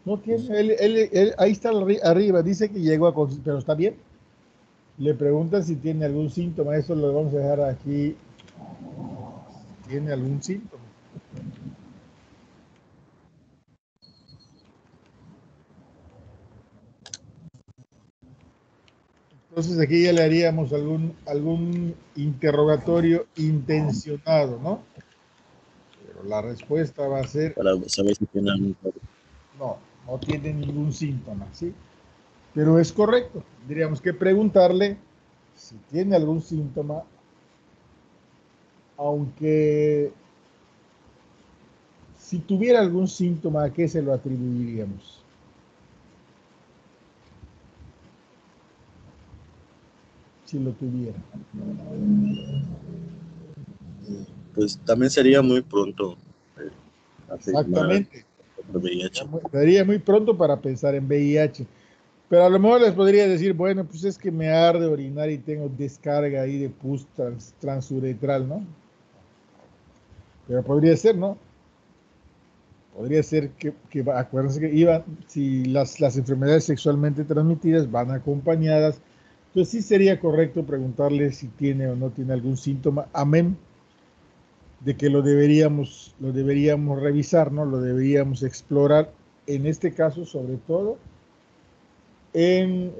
No tiene, ahí está arriba, dice que llegó a consulta, pero está bien. Le preguntan si tiene algún síntoma, eso lo vamos a dejar aquí. ¿Tiene algún síntoma? Entonces aquí ya le haríamos algún interrogatorio intencionado, ¿no? Pero la respuesta va a ser para saber si tiene algún problema. no tiene ningún síntoma, ¿sí? Pero es correcto. Diríamos que preguntarle si tiene algún síntoma, aunque si tuviera algún síntoma, ¿a qué se lo atribuiríamos? Si lo tuviera. Pues también sería muy pronto Exactamente. VIH. Sería muy pronto para pensar en VIH. Pero a lo mejor les podría decir, bueno, pues es que me arde orinar y tengo descarga ahí de pus transuretral, ¿no? Pero podría ser, ¿no? Podría ser acuérdense que si las enfermedades sexualmente transmitidas van acompañadas, entonces sí sería correcto preguntarle si tiene o no tiene algún síntoma, amén de que lo deberíamos revisar, ¿no? Lo deberíamos explorar, en este caso sobre todo en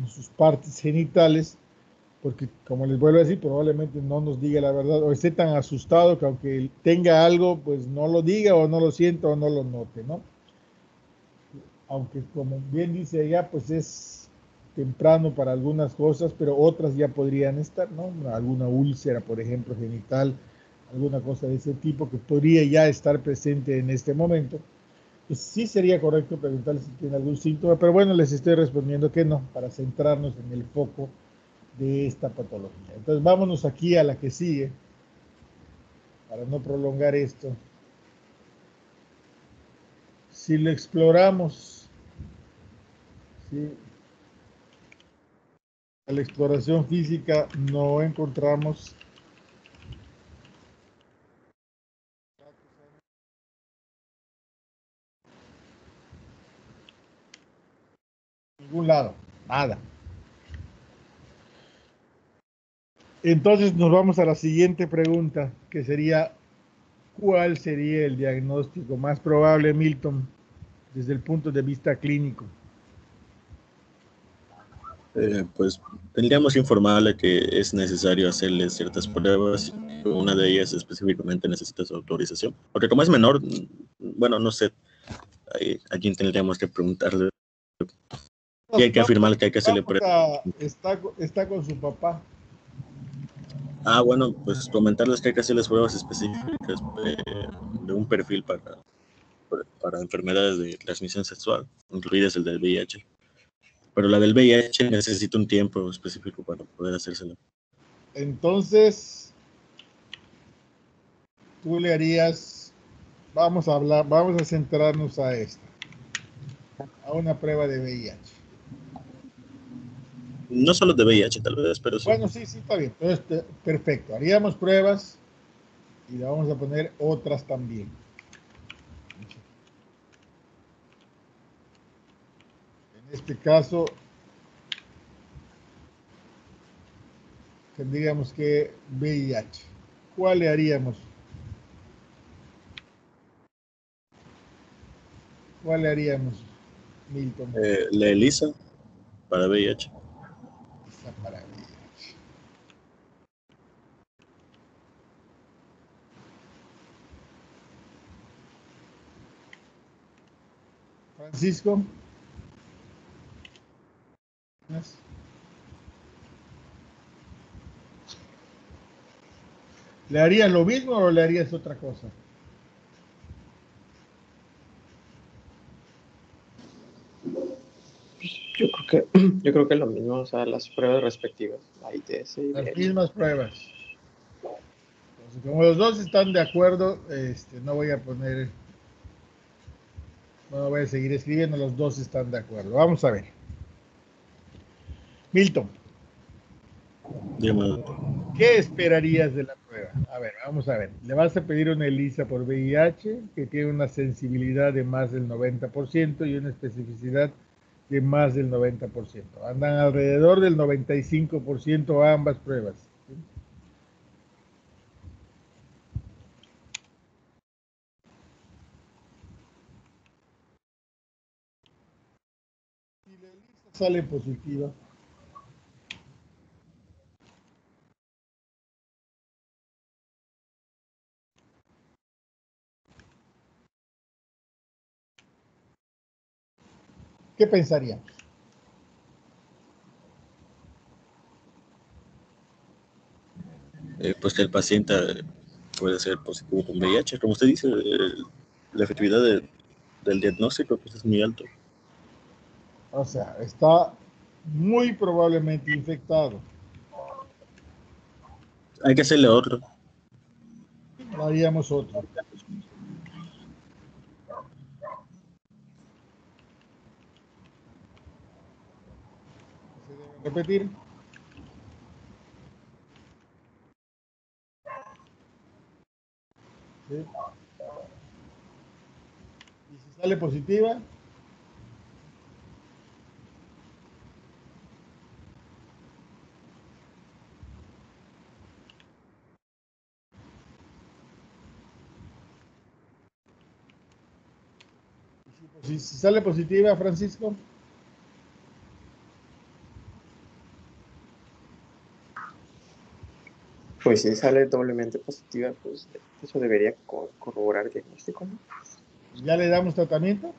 sus partes genitales, porque como les vuelvo a decir, probablemente no nos diga la verdad o esté tan asustado que aunque tenga algo, pues no lo diga o no lo sienta o no lo note, ¿no? Aunque como bien dice ella, pues es temprano para algunas cosas, pero otras ya podrían estar, ¿no? Alguna úlcera, por ejemplo, genital, alguna cosa de ese tipo que podría ya estar presente en este momento. Pues sí sería correcto preguntarle si tiene algún síntoma, pero bueno, les estoy respondiendo que no, para centrarnos en el foco de esta patología. Entonces vámonos aquí a la que sigue, para no prolongar esto. Si lo exploramos, ¿sí? A la exploración física no encontramos ningún lado, nada. Entonces nos vamos a la siguiente pregunta, que sería, ¿cuál sería el diagnóstico más probable, Milton, desde el punto de vista clínico? Pues tendríamos que informarle que es necesario hacerle ciertas pruebas. Una de ellas específicamente necesita su autorización. Porque como es menor, bueno, no sé, a quién tendríamos que preguntarle. Y hay que afirmar que hay que hacerle pruebas. Está con su papá. Bueno, pues comentarles que hay que hacerles pruebas específicas de un perfil para enfermedades de transmisión sexual, incluidas el del VIH. Pero la del VIH necesita un tiempo específico para poder hacérselo. Entonces, tú le harías, vamos a centrarnos a esta, a una prueba de VIH. No solo de VIH tal vez, pero sí. Bueno, sí, está bien. Entonces, perfecto. Haríamos pruebas y le vamos a poner otras también. En este caso, tendríamos que VIH. ¿Cuál le haríamos? ¿Cuál le haríamos, Milton? La ELISA para VIH. Esa para VIH. Francisco. ¿Le harías lo mismo o le harías otra cosa? Yo creo que lo mismo, o sea, las pruebas respectivas, la ITS y Las VIH. mismas pruebas. Entonces, como los dos están de acuerdo, no voy a seguir escribiendo, los dos están de acuerdo. Vamos a ver. Milton, Dígame. ¿qué esperarías de la prueba. A ver, vamos a ver. Le vas a pedir una ELISA por VIH que tiene una sensibilidad de más del 90% y una especificidad de más del 90%. Andan alrededor del 95% ambas pruebas. ¿Sí? Si la ELISA sale positiva, ¿qué pensaríamos? Pues que el paciente puede ser positivo con VIH. Como usted dice, la efectividad del diagnóstico pues, es muy alto. O sea, está muy probablemente infectado. Hay que hacerle otro. Haríamos otro. Se debe repetir. ¿Sí? Y si sale positiva, si sale positiva, Francisco, Pues si sale doblemente positiva, pues eso debería corroborar el diagnóstico, ¿no? ya le damos tratamiento.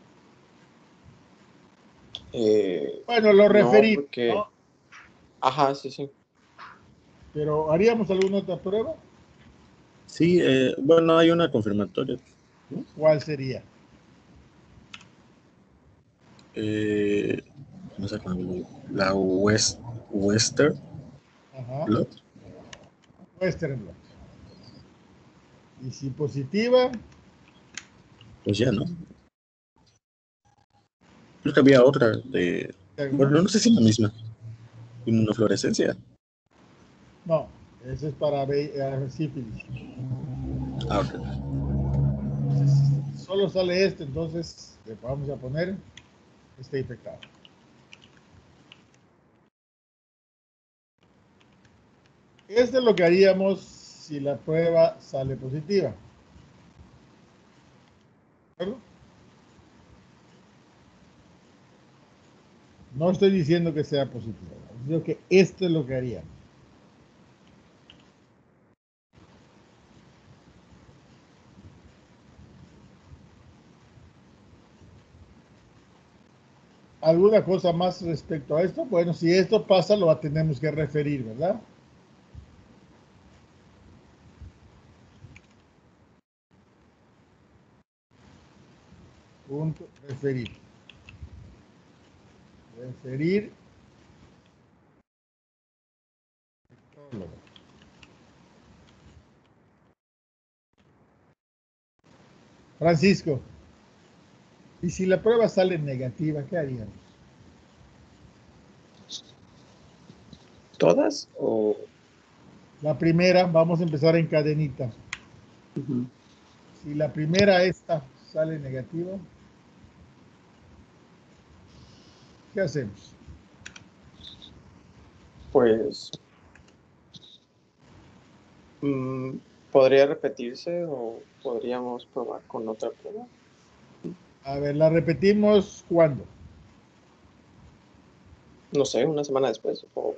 Eh, Bueno, lo no, referí, porque... ¿no? Ajá, sí, sí. Pero ¿haríamos alguna otra prueba? Sí, bueno, hay una confirmatoria. ¿No? ¿Cuál sería? No sé, la Western Ajá. Blot. Western blot. Y si positiva, Pues ya, ¿no? Creo que había otra de... Bueno, no sé si es la misma. Inmunofluorescencia. no, eso es para sífilis. Ah, ok. Entonces, solo sale este, entonces le vamos a poner está infectado. Esto es lo que haríamos si la prueba sale positiva. ¿De acuerdo? No estoy diciendo que sea positiva, digo que esto es lo que haríamos. ¿Alguna cosa más respecto a esto? Bueno, si esto pasa, lo tenemos que referir, ¿verdad? Punto, referir. Referir. Francisco, y si la prueba sale negativa, ¿qué haríamos? ¿Todas o...? La primera, vamos a empezar en cadenita. Uh-huh. Si la primera esta sale negativa, ¿qué hacemos? Pues... ¿podría repetirse o podríamos probar con otra prueba? A ver, la repetimos ¿cuándo? No sé, una semana después. O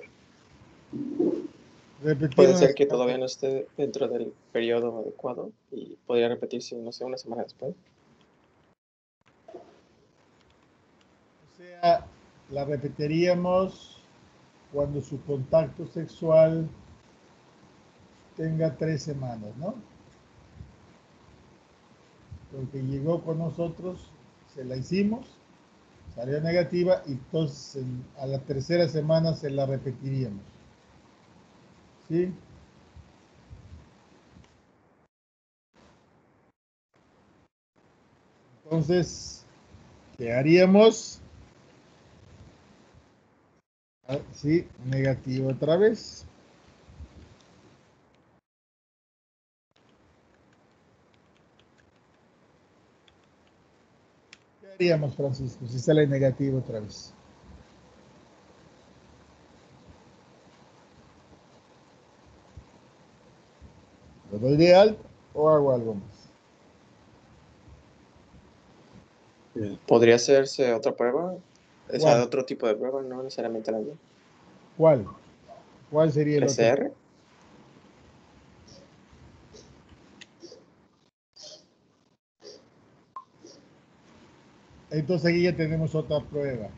Repetir puede una ser que semana. todavía no esté dentro del periodo adecuado y podría repetirse, no sé, una semana después. O sea, la repetiríamos cuando su contacto sexual tenga 3 semanas, ¿no? Porque llegó con nosotros, se la hicimos, salió negativa y entonces a la tercera semana se la repetiríamos. ¿Sí? Entonces, ¿qué haríamos? Sí, negativo otra vez. ¿Qué haríamos, Francisco, si sale negativo otra vez? ¿Lo doy de alta o hago algo más? ¿Podría hacerse otra prueba? O sea, ¿Cuál? otro tipo de prueba, no necesariamente la misma. ¿Cuál? ¿Cuál sería el otro? PCR. Entonces aquí ya tenemos otra prueba.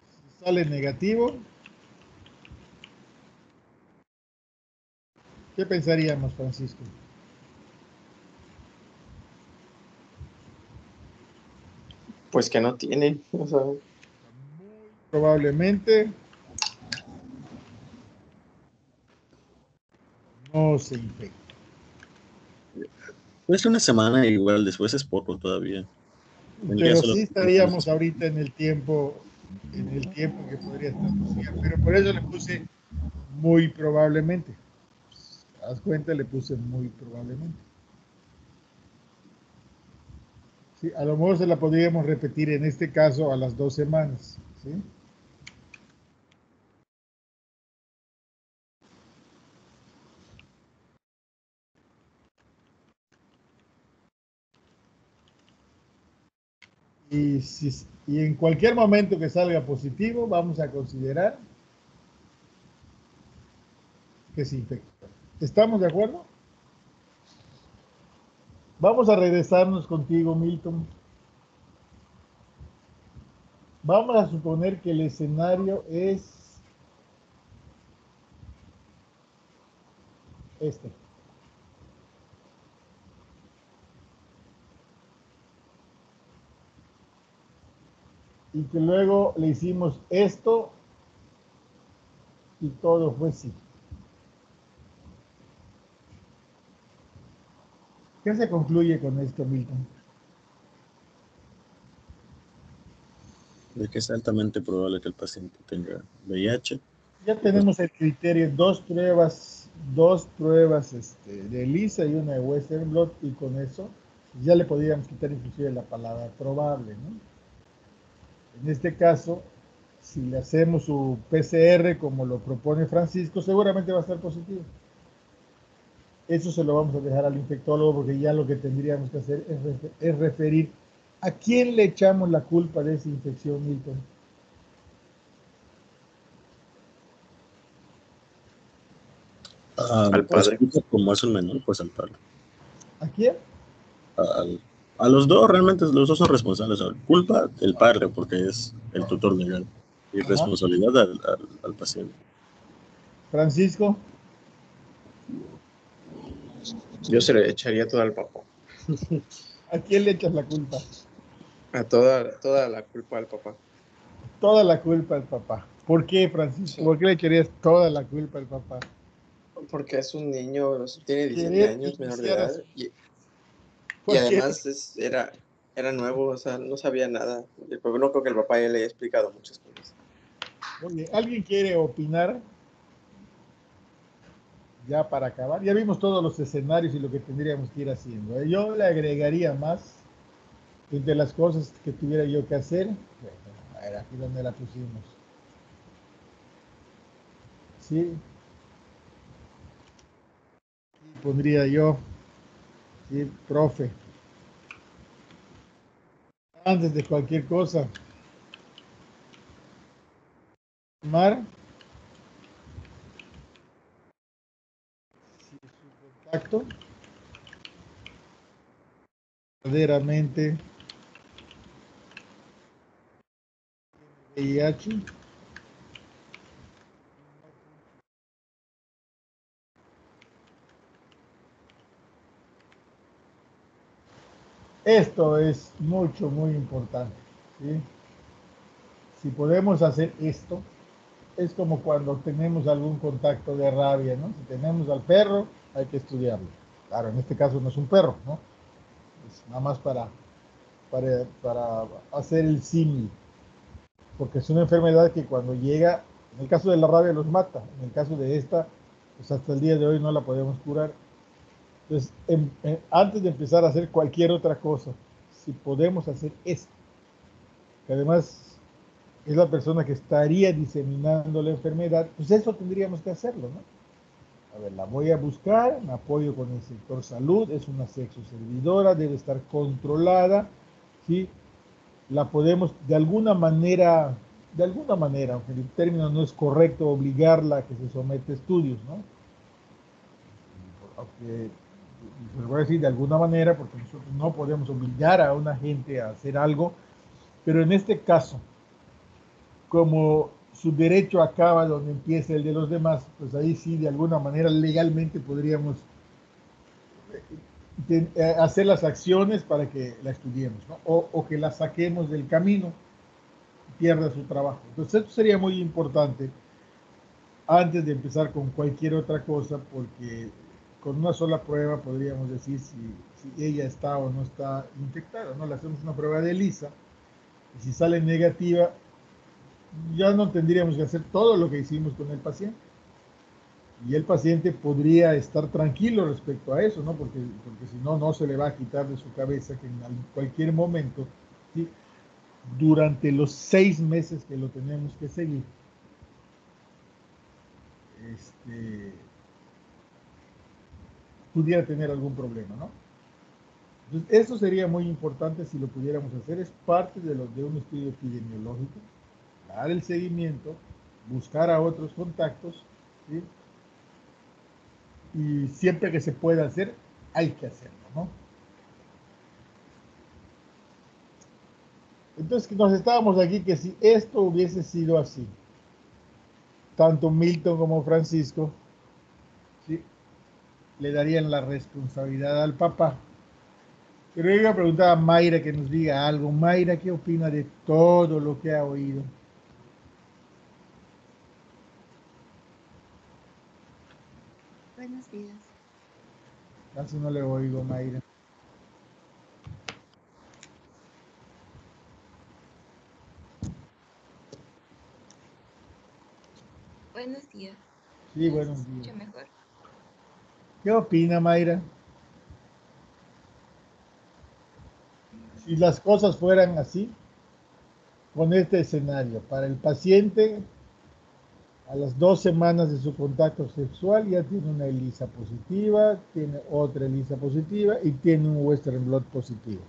Si sale negativo, ¿qué pensaríamos, Francisco? Pues que no tiene. O sea, Muy probablemente no se infecta. Puede ser una semana igual, después es poco todavía. Vendría Pero solo sí con estaríamos síntomas. ahorita en el tiempo que podría estar posible. Pero por eso le puse muy probablemente. ¿Te das cuenta? Le puse muy probablemente. Sí, a lo mejor se la podríamos repetir en este caso a las 2 semanas. ¿Sí? Y en cualquier momento que salga positivo, vamos a considerar que se infectó. ¿Estamos de acuerdo? Vamos a regresarnos contigo, Milton. Vamos a suponer que el escenario es este. Y que luego le hicimos esto y todo fue sí. ¿Qué se concluye con esto, Milton? De que es altamente probable que el paciente tenga VIH. Ya Y pues, tenemos el criterio, dos pruebas de ELISA y una de Western Blot, y con eso ya le podríamos quitar inclusive la palabra probable, ¿no? En este caso, si le hacemos su PCR como lo propone Francisco, seguramente va a estar positivo. Eso se lo vamos a dejar al infectólogo porque ya lo que tendríamos que hacer es referir a quién le echamos la culpa de esa infección, Milton. al pues padre. como es un menor, pues al padre. ¿A quién? Al- a los dos, realmente los dos son responsables. Culpa el padre, porque es el tutor legal. Y Ajá. responsabilidad al paciente. Francisco, Yo se le echaría todo al papá. ¿a quién le echas la culpa? A toda la culpa al papá. Toda la culpa al papá. ¿Por qué, Francisco? Sí. ¿Por qué le echarías toda la culpa al papá? Porque es un niño, tiene 17 Querer años, menor de iniciar edad, así. y ¿Por qué? además era nuevo, o sea, no sabía nada. Pero no creo que el papá ya le haya explicado muchas cosas. Oye, ¿alguien quiere opinar? Ya para acabar. Ya vimos todos los escenarios y lo que tendríamos que ir haciendo. Yo le agregaría más entre las cosas que tuviera yo que hacer. Bueno, a ver, aquí donde la pusimos. Sí, pondría yo, sí, profe. Antes de cualquier cosa, Mar, si su contacto verdaderamente VIH. Esto es mucho, muy importante. ¿Sí? Si podemos hacer esto, es como cuando tenemos algún contacto de rabia, ¿no? Si tenemos al perro, hay que estudiarlo. Claro, en este caso no es un perro, ¿no? Es nada más para hacer el símil, porque es una enfermedad que cuando llega, en el caso de la rabia los mata, en el caso de esta, pues hasta el día de hoy no la podemos curar. Entonces, antes de empezar a hacer cualquier otra cosa, si podemos hacer esto, que además es la persona que estaría diseminando la enfermedad, pues eso tendríamos que hacerlo, ¿no? A ver, la voy a buscar, me apoyo con el sector salud, es una sexo servidora, debe estar controlada, ¿sí? La podemos de alguna manera, aunque el término no es correcto, obligarla a que se someta a estudios, ¿no? Aunque, les voy a decir de alguna manera, porque nosotros no podemos obligar a una gente a hacer algo, pero en este caso, como su derecho acaba donde empieza el de los demás, pues ahí sí, de alguna manera, legalmente podríamos hacer las acciones para que la estudiemos, ¿no? O que la saquemos del camino, pierda su trabajo. Entonces, esto sería muy importante antes de empezar con cualquier otra cosa, porque con una sola prueba podríamos decir si ella está o no está infectada, ¿no? Le hacemos una prueba de ELISA, y si sale negativa, ya no tendríamos que hacer todo lo que hicimos con el paciente. Y el paciente podría estar tranquilo respecto a eso, ¿no? Porque si no, no se le va a quitar de su cabeza que en cualquier momento, ¿sí? Durante los 6 meses que lo tenemos que seguir, pudiera tener algún problema, ¿no? Entonces, eso sería muy importante si lo pudiéramos hacer, es parte de un estudio epidemiológico, dar el seguimiento, buscar a otros contactos, ¿sí? Y siempre que se pueda hacer, hay que hacerlo, ¿no? Entonces, nos estábamos aquí que si esto hubiese sido así, tanto Milton como Francisco, ¿sí? Le darían la responsabilidad al papá. Pero yo iba a preguntar a Mayra que nos diga algo. Mayra, ¿qué opina de todo lo que ha oído? Buenos días. Casi no le oigo, Mayra. Buenos días. Sí, ¿Me buenos escucha días. mejor? ¿Qué opina, Mayra? Si las cosas fueran así, con este escenario, para el paciente, a las 2 semanas de su contacto sexual ya tiene una ELISA positiva, tiene otra ELISA positiva y tiene un Western blot positivo.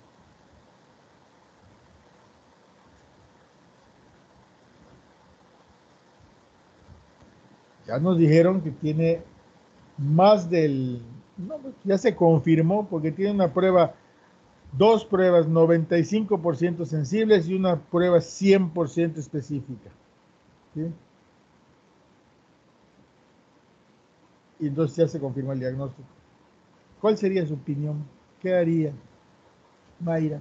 Ya nos dijeron que tiene más del, no, ya se confirmó porque tiene una prueba, dos pruebas 95% sensibles y una prueba 100% específica. ¿Sí? Y entonces ya se confirma el diagnóstico. ¿Cuál sería su opinión? ¿Qué haría Mayra?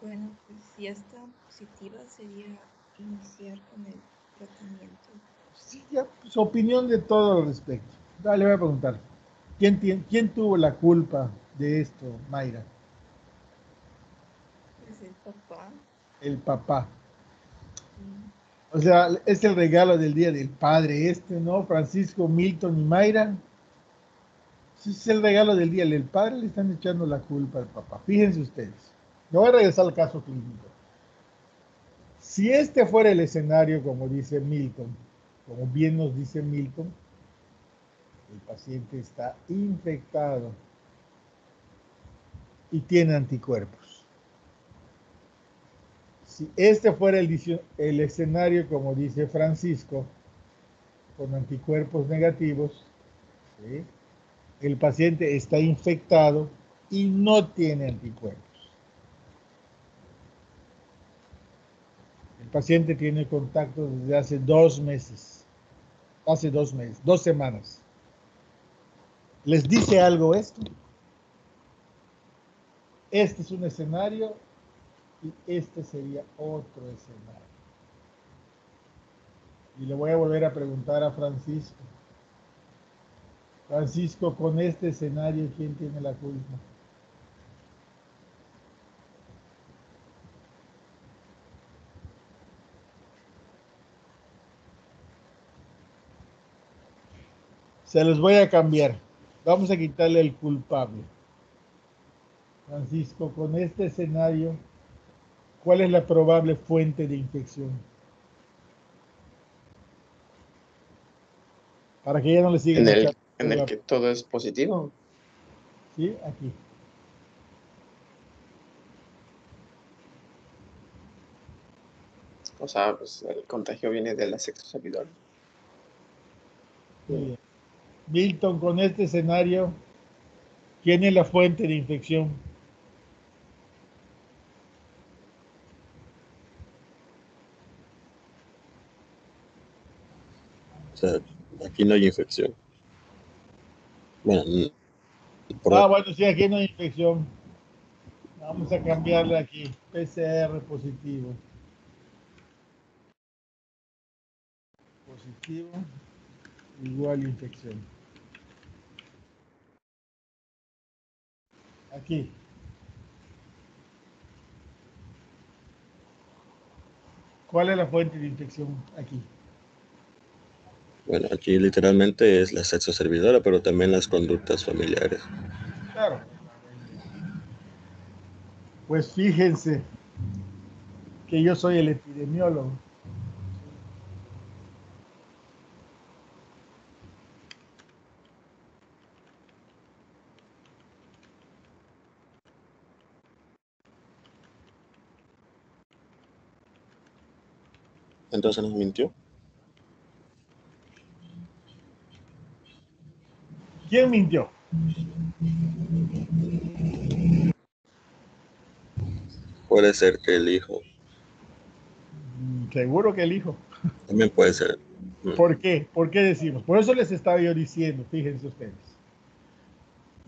Bueno, pues si está positiva sería iniciar con el tratamiento. Sí, ya, su opinión de todo al respecto. Dale, voy a preguntar. ¿Quién tuvo la culpa de esto, Mayra? Pues el papá. El papá. Sí. O sea, es el regalo del Día del Padre este, ¿no? Francisco, Milton y Mayra. Ese es el regalo del Día del Padre, le están echando la culpa al papá. Fíjense ustedes. Yo voy a regresar al caso clínico. Si este fuera el escenario, como dice Milton, como bien nos dice Milton, el paciente está infectado y tiene anticuerpos. Si este fuera el escenario, como dice Francisco, con anticuerpos negativos, ¿sí? El paciente está infectado y no tiene anticuerpos. El paciente tiene contacto desde hace 2 meses, 2 semanas. ¿Les dice algo esto? Este es un escenario y este sería otro escenario. Y le voy a volver a preguntar a Francisco. Francisco, con este escenario, ¿quién tiene la culpa? Se los voy a cambiar. Vamos a quitarle el culpable. Francisco, con este escenario, ¿cuál es la probable fuente de infección? Para que ya no le sigan echando. En el que todo es positivo. Sí, aquí. O sea, pues el contagio viene de la sexo servidor. Muy bien. Milton, con este escenario, ¿quién es la fuente de infección? O sea, aquí no hay infección. Bueno, Bueno, sí, aquí no hay infección. Vamos a cambiarle aquí. PCR positivo. Positivo igual infección. Aquí. ¿Cuál es la fuente de infección aquí? bueno, aquí literalmente es la sexo servidora, pero también las conductas familiares. Claro. Pues fíjense que yo soy el epidemiólogo. Entonces nos mintió. ¿Quién mintió? Puede ser que el hijo, Seguro que el hijo. también puede ser. ¿Por qué? ¿Por qué decimos? Por eso les estaba yo diciendo, fíjense ustedes.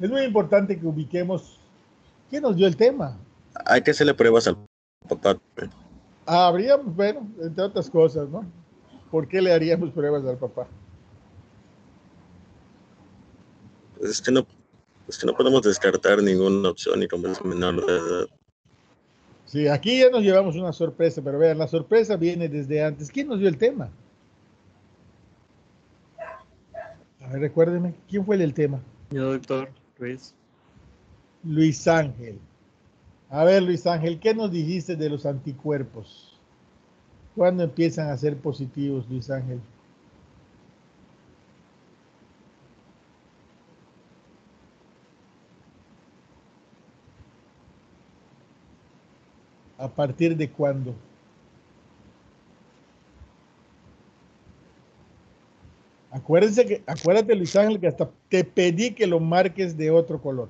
Es muy importante que ubiquemos quién nos dio el tema. Hay que hacerle pruebas al papá. Habríamos, bueno, entre otras cosas, ¿no? ¿Por qué le haríamos pruebas al papá? Es que no podemos descartar ninguna opción y como es menor de edad. Sí, aquí ya nos llevamos una sorpresa, pero vean, la sorpresa viene desde antes. ¿Quién nos dio el tema? A ver, recuérdenme, ¿quién fue el tema? Yo, doctor Luis. Luis Ángel. A ver, Luis Ángel, ¿qué nos dijiste de los anticuerpos? ¿Cuándo empiezan a ser positivos, Luis Ángel? ¿A partir de cuándo? Acuérdate, Luis Ángel, que hasta te pedí que lo marques de otro color.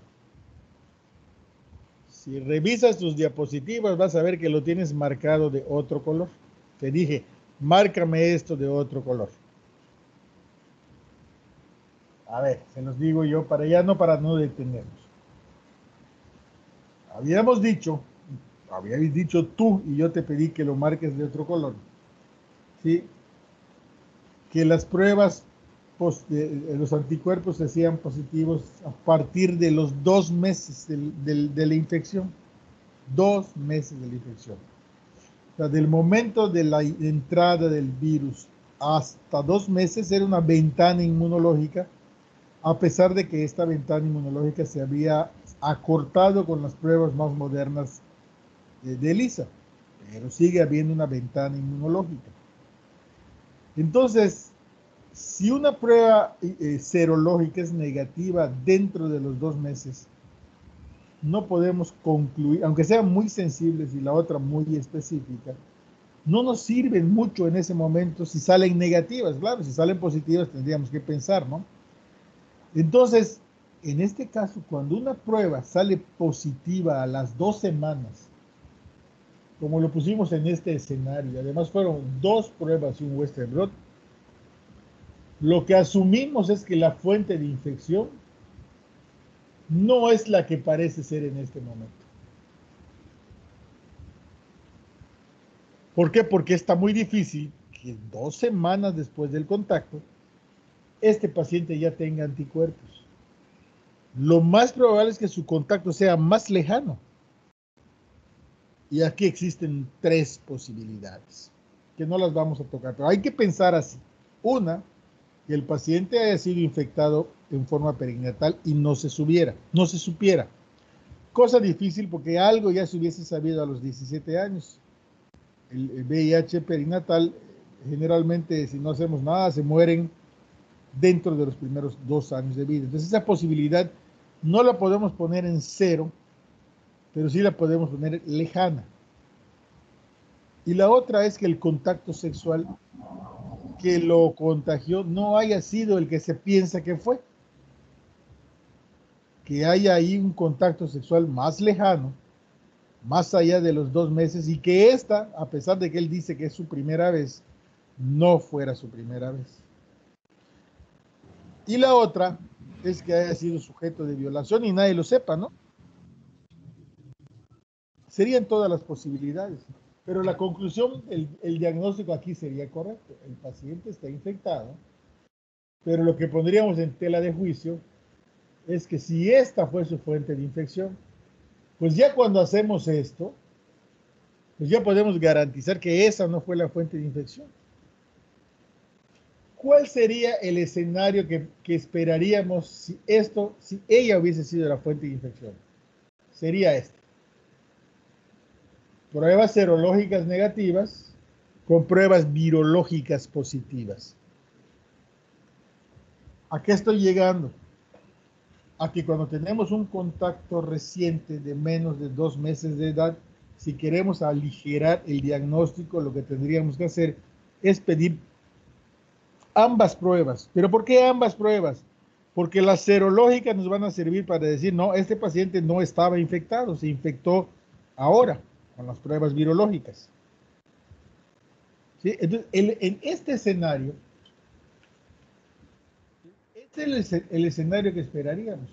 Si revisas tus diapositivas, vas a ver que lo tienes marcado de otro color. Te dije, márcame esto de otro color. A ver, se los digo yo para no detenernos. Habíais dicho tú y yo te pedí que lo marques de otro color. ¿Sí? Que las pruebas de los anticuerpos se hacían positivos a partir de los 2 meses de la infección. 2 meses de la infección. O sea, del momento de la entrada del virus hasta 2 meses era una ventana inmunológica, a pesar de que esta ventana inmunológica se había acortado con las pruebas más modernas de ELISA, pero sigue habiendo una ventana inmunológica. Entonces, si una prueba serológica es negativa dentro de los 2 meses, no podemos concluir, aunque sean muy sensibles y la otra muy específica, no nos sirven mucho en ese momento si salen negativas. Claro, si salen positivas tendríamos que pensar, ¿no? Entonces, en este caso, cuando una prueba sale positiva a las 2 semanas, como lo pusimos en este escenario, además fueron 2 pruebas y un Western blot, lo que asumimos es que la fuente de infección no es la que parece ser en este momento. ¿Por qué? Porque está muy difícil que 2 semanas después del contacto, este paciente ya tenga anticuerpos. Lo más probable es que su contacto sea más lejano. Y aquí existen 3 posibilidades, que no las vamos a tocar, pero hay que pensar así. Una, que el paciente haya sido infectado en forma perinatal y no se supiera. Cosa difícil porque algo ya se hubiese sabido a los 17 años. El VIH perinatal, generalmente, si no hacemos nada, se mueren dentro de los primeros 2 años de vida. Entonces, esa posibilidad no la podemos poner en cero, pero sí la podemos poner lejana. Y la otra es que el contacto sexual que lo contagió no haya sido el que se piensa que fue. Que haya ahí un contacto sexual más lejano, más allá de los 2 meses, y que esta, a pesar de que él dice que es su primera vez, no fuera su primera vez. Y la otra es que haya sido sujeto de violación y nadie lo sepa, ¿no? Serían todas las posibilidades. Pero la conclusión, el diagnóstico aquí sería correcto. El paciente está infectado, pero lo que pondríamos en tela de juicio es que si esta fue su fuente de infección, pues ya cuando hacemos esto, pues ya podemos garantizar que esa no fue la fuente de infección. ¿Cuál sería el escenario que esperaríamos si ella hubiese sido la fuente de infección? Sería este. Pruebas serológicas negativas con pruebas virológicas positivas. ¿A qué estoy llegando? A que cuando tenemos un contacto reciente de menos de 2 meses de edad, si queremos aligerar el diagnóstico, lo que tendríamos que hacer es pedir ambas pruebas. ¿Pero por qué ambas pruebas? Porque las serológicas nos van a servir para decir, no, este paciente no estaba infectado, se infectó ahora con las pruebas virológicas. ¿Sí? Entonces, en este escenario, este es el escenario que esperaríamos.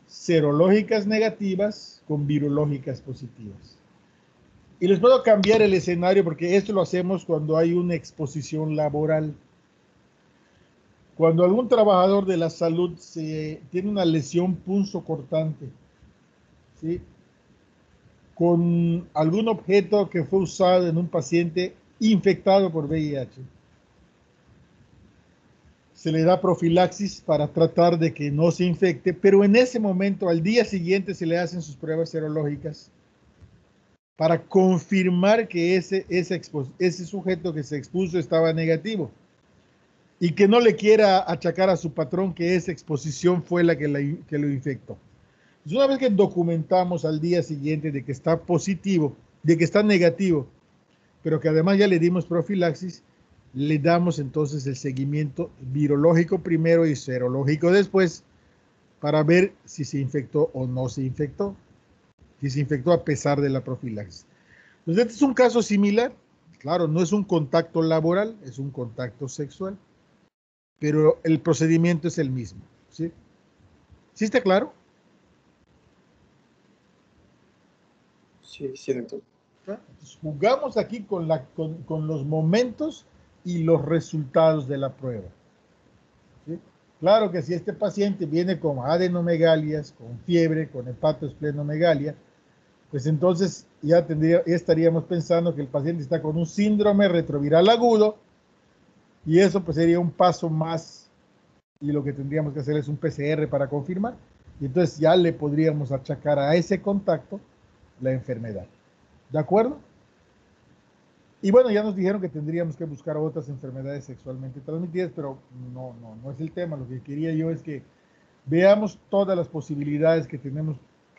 Serológicas negativas con virológicas positivas. Y les puedo cambiar el escenario porque esto lo hacemos cuando hay una exposición laboral. Cuando algún trabajador de la salud tiene una lesión punzocortante, ¿sí?, con algún objeto que fue usado en un paciente infectado por VIH, se le da profilaxis para tratar de que no se infecte, pero en ese momento, al día siguiente, se le hacen sus pruebas serológicas para confirmar que ese sujeto que se expuso estaba negativo y que no le quiera achacar a su patrón que esa exposición fue la que lo infectó. Entonces, una vez que documentamos al día siguiente de que está positivo, de que está negativo, pero que además ya le dimos profilaxis, le damos entonces el seguimiento virológico primero y serológico después para ver si se infectó o no se infectó, si se infectó a pesar de la profilaxis. Entonces, este es un caso similar. Claro, no es un contacto laboral, es un contacto sexual, pero el procedimiento es el mismo. ¿Sí? ¿Sí está claro? Sí, sí, doctor. Entonces, jugamos aquí con los momentos y los resultados de la prueba. ¿Sí? Claro que si este paciente viene con adenomegalias, con fiebre, con hepatoesplenomegalia, pues entonces ya estaríamos pensando que el paciente está con un síndrome retroviral agudo y eso pues sería un paso más y lo que tendríamos que hacer es un PCR para confirmar y entonces ya le podríamos achacar a ese contacto la enfermedad. ¿De acuerdo? Y bueno, ya nos dijeron que tendríamos que buscar otras enfermedades sexualmente transmitidas, pero no es el tema. Lo que quería yo es que veamos todas las posibilidades que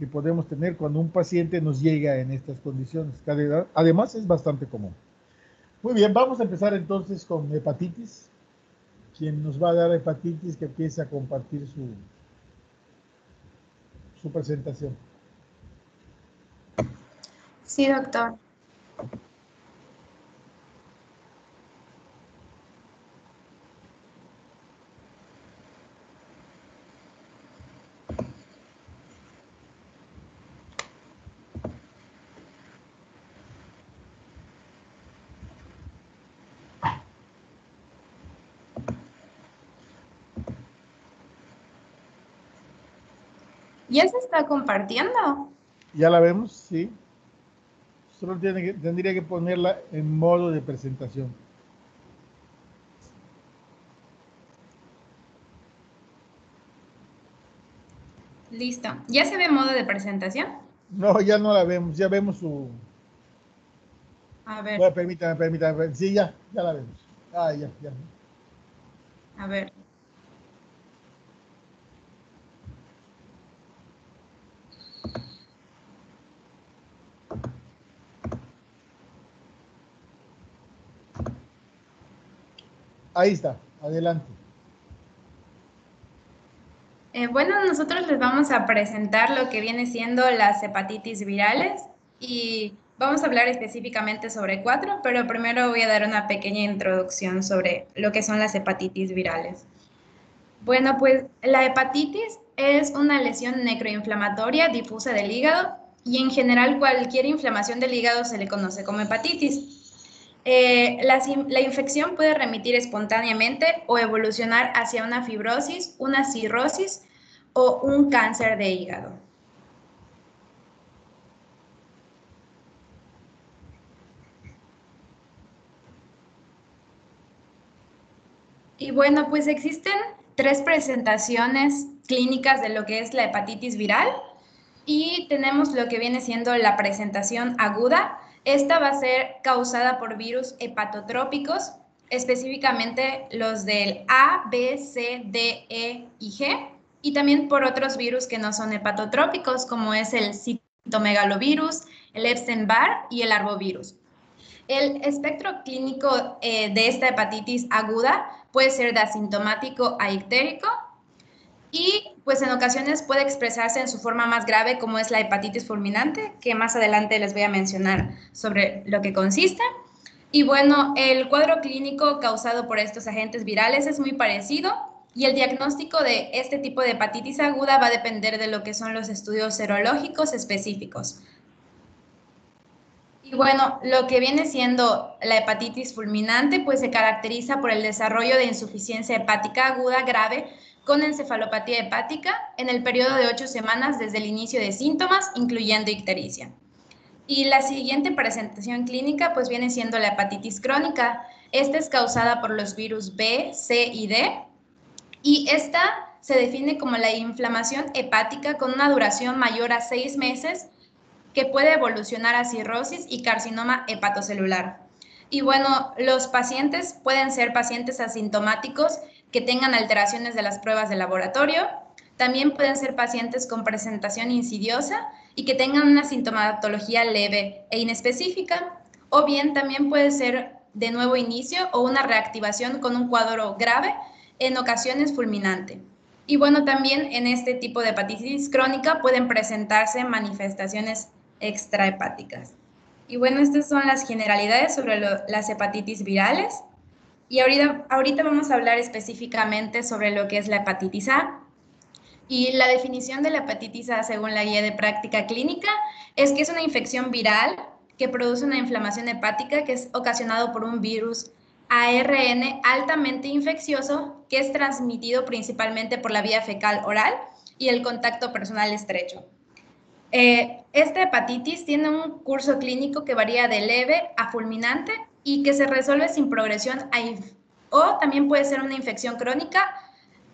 podemos tener cuando un paciente nos llega en estas condiciones. Además, es bastante común. Muy bien, vamos a empezar entonces con hepatitis. Quien nos va a dar hepatitis, que empiece a compartir su presentación. Sí, doctor. ¿Ya se está compartiendo? ¿Ya la vemos? Sí. Solo tendría que ponerla en modo de presentación. Listo. ¿Ya se ve modo de presentación? No, ya no la vemos, ya vemos su... A ver, Bueno, permítame. Sí, ya la vemos. Ah, ya. a ver. Ahí está, adelante. Bueno, nosotros les vamos a presentar lo que viene siendo las hepatitis virales y vamos a hablar específicamente sobre 4, pero primero voy a dar una pequeña introducción sobre lo que son las hepatitis virales. Bueno, pues la hepatitis es una lesión necroinflamatoria difusa del hígado y en general cualquier inflamación del hígado se le conoce como hepatitis. La infección puede remitir espontáneamente o evolucionar hacia una fibrosis, una cirrosis o un cáncer de hígado. Y bueno, pues existen 3 presentaciones clínicas de lo que es la hepatitis viral y tenemos lo que viene siendo la presentación aguda. Esta va a ser causada por virus hepatotrópicos, específicamente los del A, B, C, D, E y G, y también por otros virus que no son hepatotrópicos, como es el citomegalovirus, el Epstein-Barr y el arbovirus. El espectro clínico de esta hepatitis aguda puede ser de asintomático a ictérico y pues en ocasiones puede expresarse en su forma más grave como es la hepatitis fulminante, que más adelante les voy a mencionar sobre lo que consiste. Y bueno, el cuadro clínico causado por estos agentes virales es muy parecido y el diagnóstico de este tipo de hepatitis aguda va a depender de lo que son los estudios serológicos específicos. Y bueno, lo que viene siendo la hepatitis fulminante, pues se caracteriza por el desarrollo de insuficiencia hepática aguda grave con encefalopatía hepática en el periodo de 8 semanas desde el inicio de síntomas, incluyendo ictericia. Y la siguiente presentación clínica, pues viene siendo la hepatitis crónica. Esta es causada por los virus B, C y D. Y esta se define como la inflamación hepática con una duración mayor a 6 meses que puede evolucionar a cirrosis y carcinoma hepatocelular. Y bueno, los pacientes pueden ser pacientes asintomáticos que tengan alteraciones de las pruebas de laboratorio. También pueden ser pacientes con presentación insidiosa y que tengan una sintomatología leve e inespecífica. O bien también puede ser de nuevo inicio o una reactivación con un cuadro grave, en ocasiones fulminante. Y bueno, también en este tipo de hepatitis crónica pueden presentarse manifestaciones extrahepáticas. Y bueno, estas son las generalidades sobre las hepatitis virales. Y ahorita vamos a hablar específicamente sobre lo que es la hepatitis A. Y la definición de la hepatitis A según la guía de práctica clínica es que es una infección viral que produce una inflamación hepática que es ocasionado por un virus ARN altamente infeccioso que es transmitido principalmente por la vía fecal oral y el contacto personal estrecho. Esta hepatitis tiene un curso clínico que varía de leve a fulminante y que se resuelve sin progresión o también puede ser una infección crónica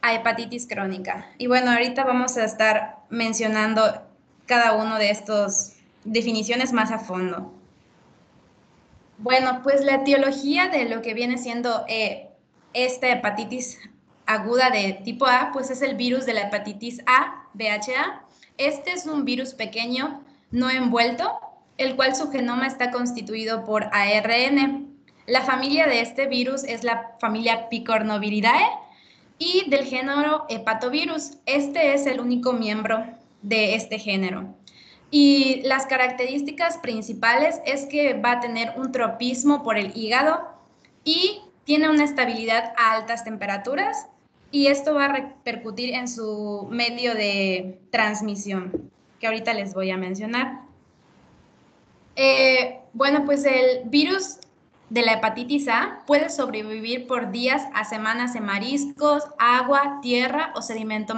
a hepatitis crónica. Y bueno, ahorita vamos a estar mencionando cada uno de estas definiciones más a fondo. Bueno, pues la etiología de lo que viene siendo esta hepatitis aguda de tipo A, pues es el virus de la hepatitis A, VHA. Este es un virus pequeño, no envuelto, el cual su genoma está constituido por ARN. La familia de este virus es la familia Picornaviridae y del género hepatovirus. Este es el único miembro de este género. Y las características principales es que va a tener un tropismo por el hígado y tiene una estabilidad a altas temperaturas y esto va a repercutir en su medio de transmisión, que ahorita les voy a mencionar. Bueno, pues el virus de la hepatitis A puede sobrevivir por días a semanas en mariscos, agua, tierra o sedimento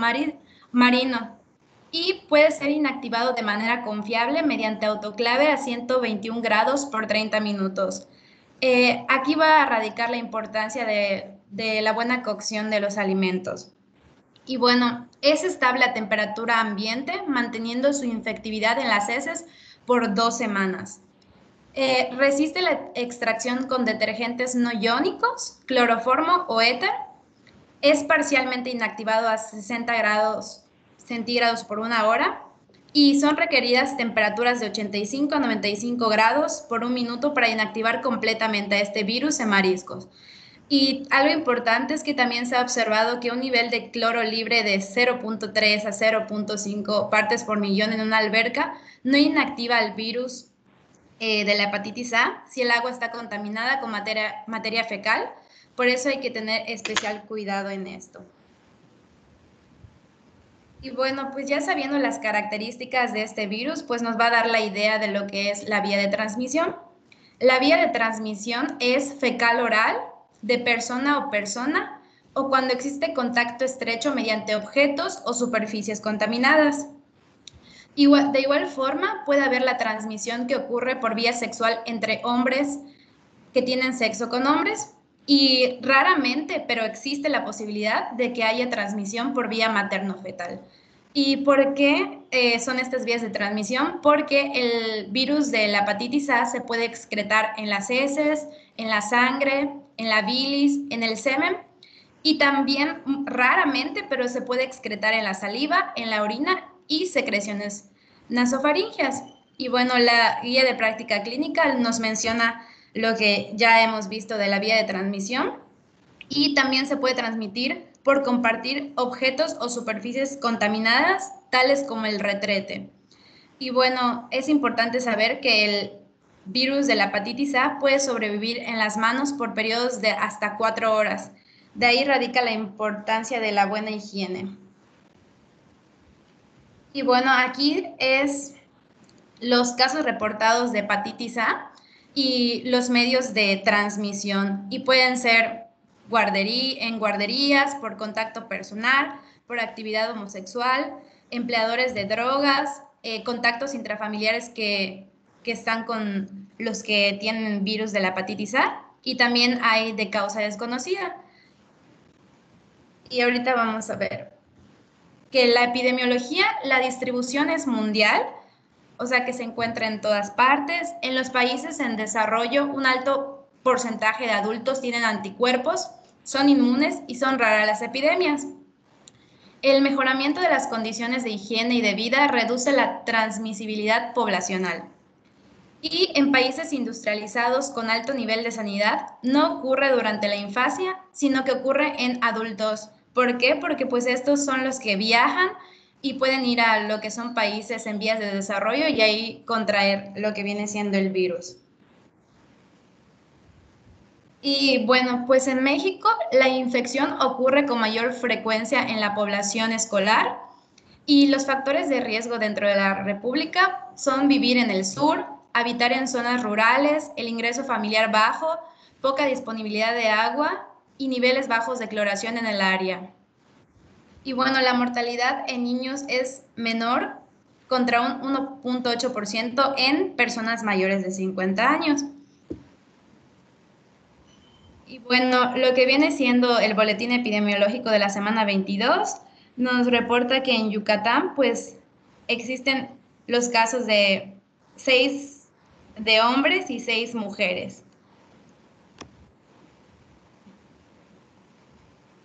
marino y puede ser inactivado de manera confiable mediante autoclave a 121 grados por 30 minutos. Aquí va a radicar la importancia de la buena cocción de los alimentos. Y bueno, es estable a temperatura ambiente, manteniendo su infectividad en las heces por 2 semanas. Resiste la extracción con detergentes no iónicos, cloroformo o éter. Es parcialmente inactivado a 60 grados centígrados por 1 hora y son requeridas temperaturas de 85 a 95 grados por 1 minuto para inactivar completamente a este virus en mariscos. Y algo importante es que también se ha observado que un nivel de cloro libre de 0.3 a 0.5 partes por millón en una alberca no inactiva el virus de la hepatitis A si el agua está contaminada con materia fecal. Por eso hay que tener especial cuidado en esto. Y bueno, pues ya sabiendo las características de este virus, pues nos va a dar la idea de lo que es la vía de transmisión. La vía de transmisión es fecal oral, de persona a persona, o cuando existe contacto estrecho mediante objetos o superficies contaminadas. De igual forma, puede haber la transmisión que ocurre por vía sexual entre hombres que tienen sexo con hombres y raramente, pero existe la posibilidad de que haya transmisión por vía materno-fetal. ¿Y por qué son estas vías de transmisión? Porque el virus de la hepatitis A se puede excretar en las heces, en la sangre, en la bilis, en el semen y también raramente, pero se puede excretar en la saliva, en la orina y secreciones nasofaringeas. Y bueno, la guía de práctica clínica nos menciona lo que ya hemos visto de la vía de transmisión y también se puede transmitir por compartir objetos o superficies contaminadas, tales como el retrete. Y bueno, es importante saber que el virus de la hepatitis A puede sobrevivir en las manos por periodos de hasta 4 horas. De ahí radica la importancia de la buena higiene. Y bueno, aquí es los casos reportados de hepatitis A y los medios de transmisión. Y pueden ser en guarderías, por contacto personal, por actividad homosexual, empleadores de drogas, contactos intrafamiliares que están con los que tienen virus de la hepatitis A, y también hay de causa desconocida. Y ahorita vamos a ver que la epidemiología, la distribución es mundial, o sea que se encuentra en todas partes. En los países en desarrollo, un alto porcentaje de adultos tienen anticuerpos, son inmunes y son raras las epidemias. El mejoramiento de las condiciones de higiene y de vida reduce la transmisibilidad poblacional. Y en países industrializados con alto nivel de sanidad, no ocurre durante la infancia, sino que ocurre en adultos. ¿Por qué? Porque pues estos son los que viajan y pueden ir a lo que son países en vías de desarrollo y ahí contraer lo que viene siendo el virus. Y bueno, pues en México la infección ocurre con mayor frecuencia en la población escolar y los factores de riesgo dentro de la República son vivir en el sur, habitar en zonas rurales, el ingreso familiar bajo, poca disponibilidad de agua y niveles bajos de cloración en el área. Y bueno, la mortalidad en niños es menor contra un 1.8% en personas mayores de 50 años. Y bueno, lo que viene siendo el boletín epidemiológico de la semana 22 nos reporta que en Yucatán pues existen los casos de 6 de hombres y 6 mujeres.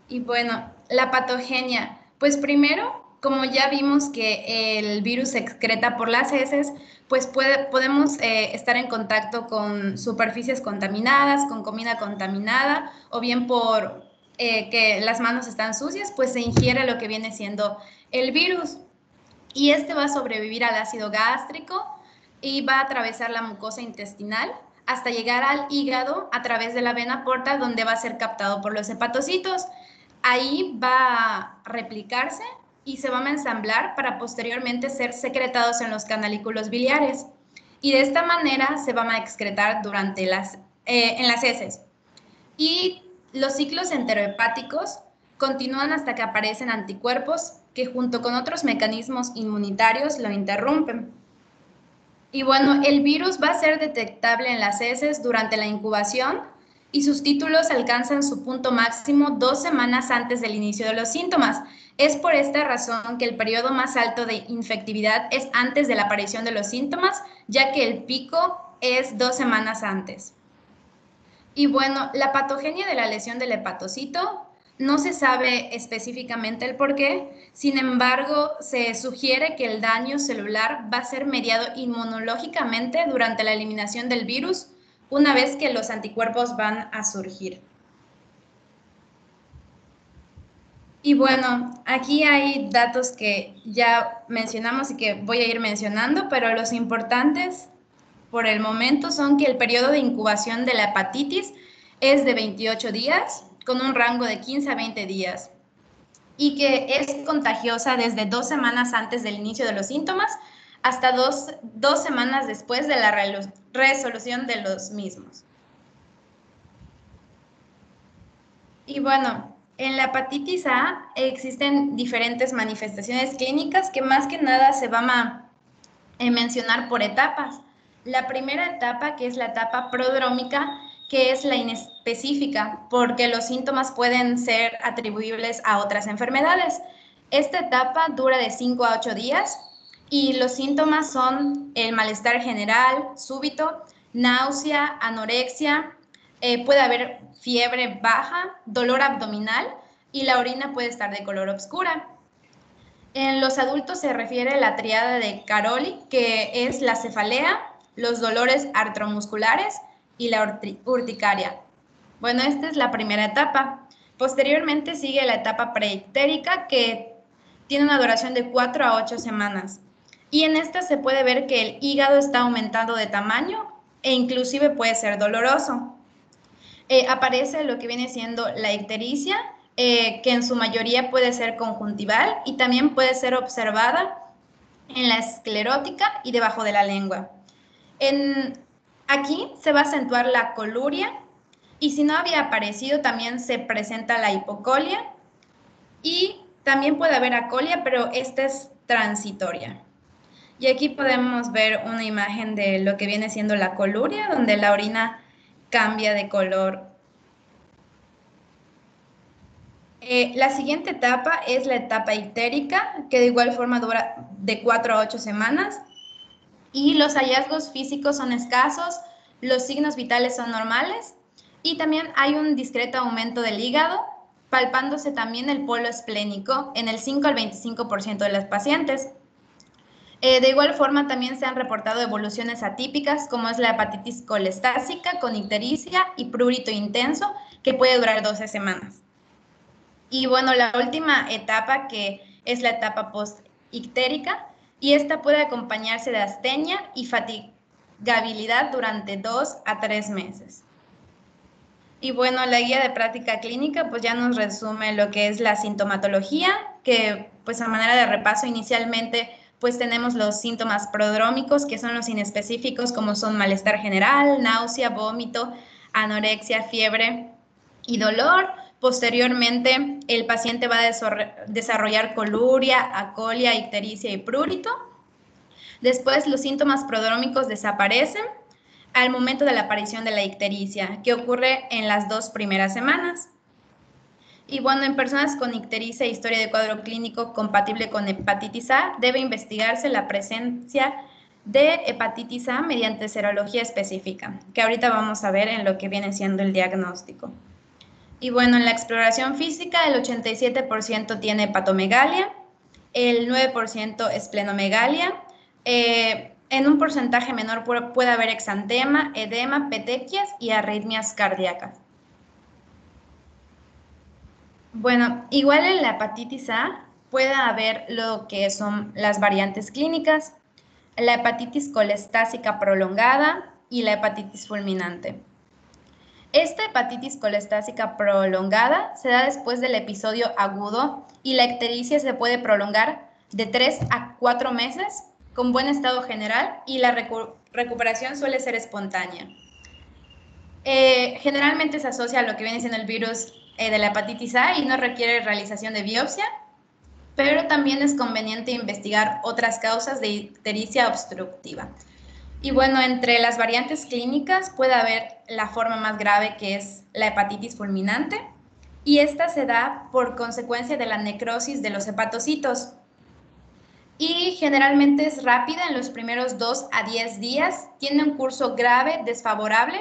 Y bueno, la patogenia, pues primero, como ya vimos que el virus se excreta por las heces, pues podemos estar en contacto con superficies contaminadas, con comida contaminada, o bien por que las manos están sucias, pues se ingiere lo que viene siendo el virus. Y este va a sobrevivir al ácido gástrico y va a atravesar la mucosa intestinal hasta llegar al hígado a través de la vena porta, donde va a ser captado por los hepatocitos. Ahí va a replicarse y se van a ensamblar para posteriormente ser secretados en los canalículos biliares. Y de esta manera se van a excretar durante en las heces. Y los ciclos enterohepáticos continúan hasta que aparecen anticuerpos que junto con otros mecanismos inmunitarios lo interrumpen. Y bueno, el virus va a ser detectable en las heces durante la incubación y sus títulos alcanzan su punto máximo 2 semanas antes del inicio de los síntomas. Es por esta razón que el periodo más alto de infectividad es antes de la aparición de los síntomas, ya que el pico es 2 semanas antes. Y bueno, la patogenia de la lesión del hepatocito no se sabe específicamente el por qué, sin embargo, se sugiere que el daño celular va a ser mediado inmunológicamente durante la eliminación del virus una vez que los anticuerpos van a surgir. Y bueno, aquí hay datos que ya mencionamos y que voy a ir mencionando, pero los importantes por el momento son que el periodo de incubación de la hepatitis es de 28 días, con un rango de 15 a 20 días, y que es contagiosa desde 2 semanas antes del inicio de los síntomas hasta dos semanas después de la resolución de los mismos. Y bueno, en la hepatitis A existen diferentes manifestaciones clínicas que más que nada se van a mencionar por etapas. La primera etapa, que es la etapa prodrómica, que es la inespecífica, porque los síntomas pueden ser atribuibles a otras enfermedades. Esta etapa dura de 5 a 8 días y los síntomas son el malestar general, súbito, náusea, anorexia, puede haber fiebre baja, dolor abdominal y la orina puede estar de color oscura. En los adultos se refiere a la tríada de Caroli, que es la cefalea, los dolores artromusculares y la urticaria. Bueno, esta es la primera etapa. Posteriormente sigue la etapa preictérica, que tiene una duración de 4 a 8 semanas. Y en esta se puede ver que el hígado está aumentando de tamaño e inclusive puede ser doloroso. Aparece lo que viene siendo la ictericia, que en su mayoría puede ser conjuntival y también puede ser observada en la esclerótica y debajo de la lengua. Aquí se va a acentuar la coluria y si no había aparecido también se presenta la hipocolia y también puede haber acolia, pero esta es transitoria. Y aquí podemos ver una imagen de lo que viene siendo la coluria, donde la orina cambia de color. La siguiente etapa es la etapa ictérica, que de igual forma dura de 4 a 8 semanas. Y los hallazgos físicos son escasos, los signos vitales son normales y también hay un discreto aumento del hígado, palpándose también el polo esplénico en el 5 al 25% de los pacientes. De igual forma también se han reportado evoluciones atípicas como es la hepatitis colestásica con ictericia y prurito intenso que puede durar 12 semanas. Y bueno, la última etapa que es la etapa post-ictérica y esta puede acompañarse de astenia y fatigabilidad durante 2 a 3 meses. Y bueno, la guía de práctica clínica pues ya nos resume lo que es la sintomatología, que pues a manera de repaso inicialmente pues tenemos los síntomas prodrómicos, que son los inespecíficos, como son malestar general, náusea, vómito, anorexia, fiebre y dolor. Posteriormente, el paciente va a desarrollar coluria, acolia, ictericia y prurito. Después, los síntomas prodrómicos desaparecen al momento de la aparición de la ictericia, que ocurre en las 2 primeras semanas. Y bueno, en personas con ictericia e historia de cuadro clínico compatible con hepatitis A, debe investigarse la presencia de hepatitis A mediante serología específica, que ahorita vamos a ver en lo que viene siendo el diagnóstico. Y bueno, en la exploración física, el 87% tiene hepatomegalia, el 9% esplenomegalia, en un porcentaje menor puede haber exantema, edema, petequias y arritmias cardíacas. Bueno, igual en la hepatitis A puede haber lo que son las variantes clínicas, la hepatitis colestásica prolongada y la hepatitis fulminante. Esta hepatitis colestásica prolongada se da después del episodio agudo y la ictericia se puede prolongar de 3 a 4 meses con buen estado general y la recuperación suele ser espontánea. Generalmente se asocia a lo que viene siendo el virus de la hepatitis A y no requiere realización de biopsia, pero también es conveniente investigar otras causas de ictericia obstructiva. Y bueno, entre las variantes clínicas puede haber la forma más grave, que es la hepatitis fulminante, y esta se da por consecuencia de la necrosis de los hepatocitos. Y generalmente es rápida en los primeros 2 a 10 días, tiene un curso grave, desfavorable,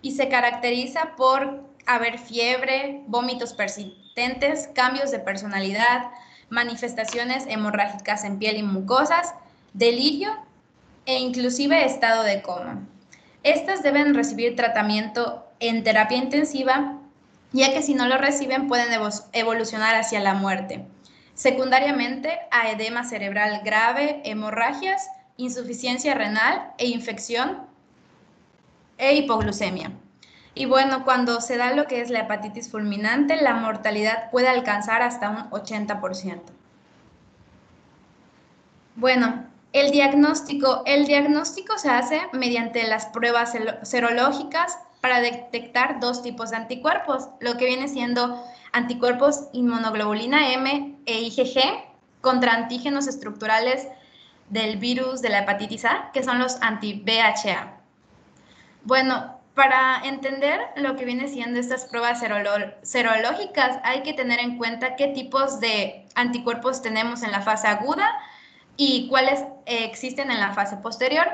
y se caracteriza por haber fiebre, vómitos persistentes, cambios de personalidad, manifestaciones hemorrágicas en piel y mucosas, delirio e inclusive estado de coma. Estas deben recibir tratamiento en terapia intensiva, ya que si no lo reciben pueden evolucionar hacia la muerte. Secundariamente a edema cerebral grave, hemorragias, insuficiencia renal e infección e hipoglucemia. Y bueno, cuando se da lo que es la hepatitis fulminante, la mortalidad puede alcanzar hasta un 80%. Bueno, el diagnóstico se hace mediante las pruebas serológicas para detectar 2 tipos de anticuerpos, lo que viene siendo anticuerpos inmunoglobulina M e IgG contra antígenos estructurales del virus de la hepatitis A, que son los anti-VHA. Bueno, para entender lo que viene siendo estas pruebas serológicas, hay que tener en cuenta qué tipos de anticuerpos tenemos en la fase aguda y cuáles existen en la fase posterior.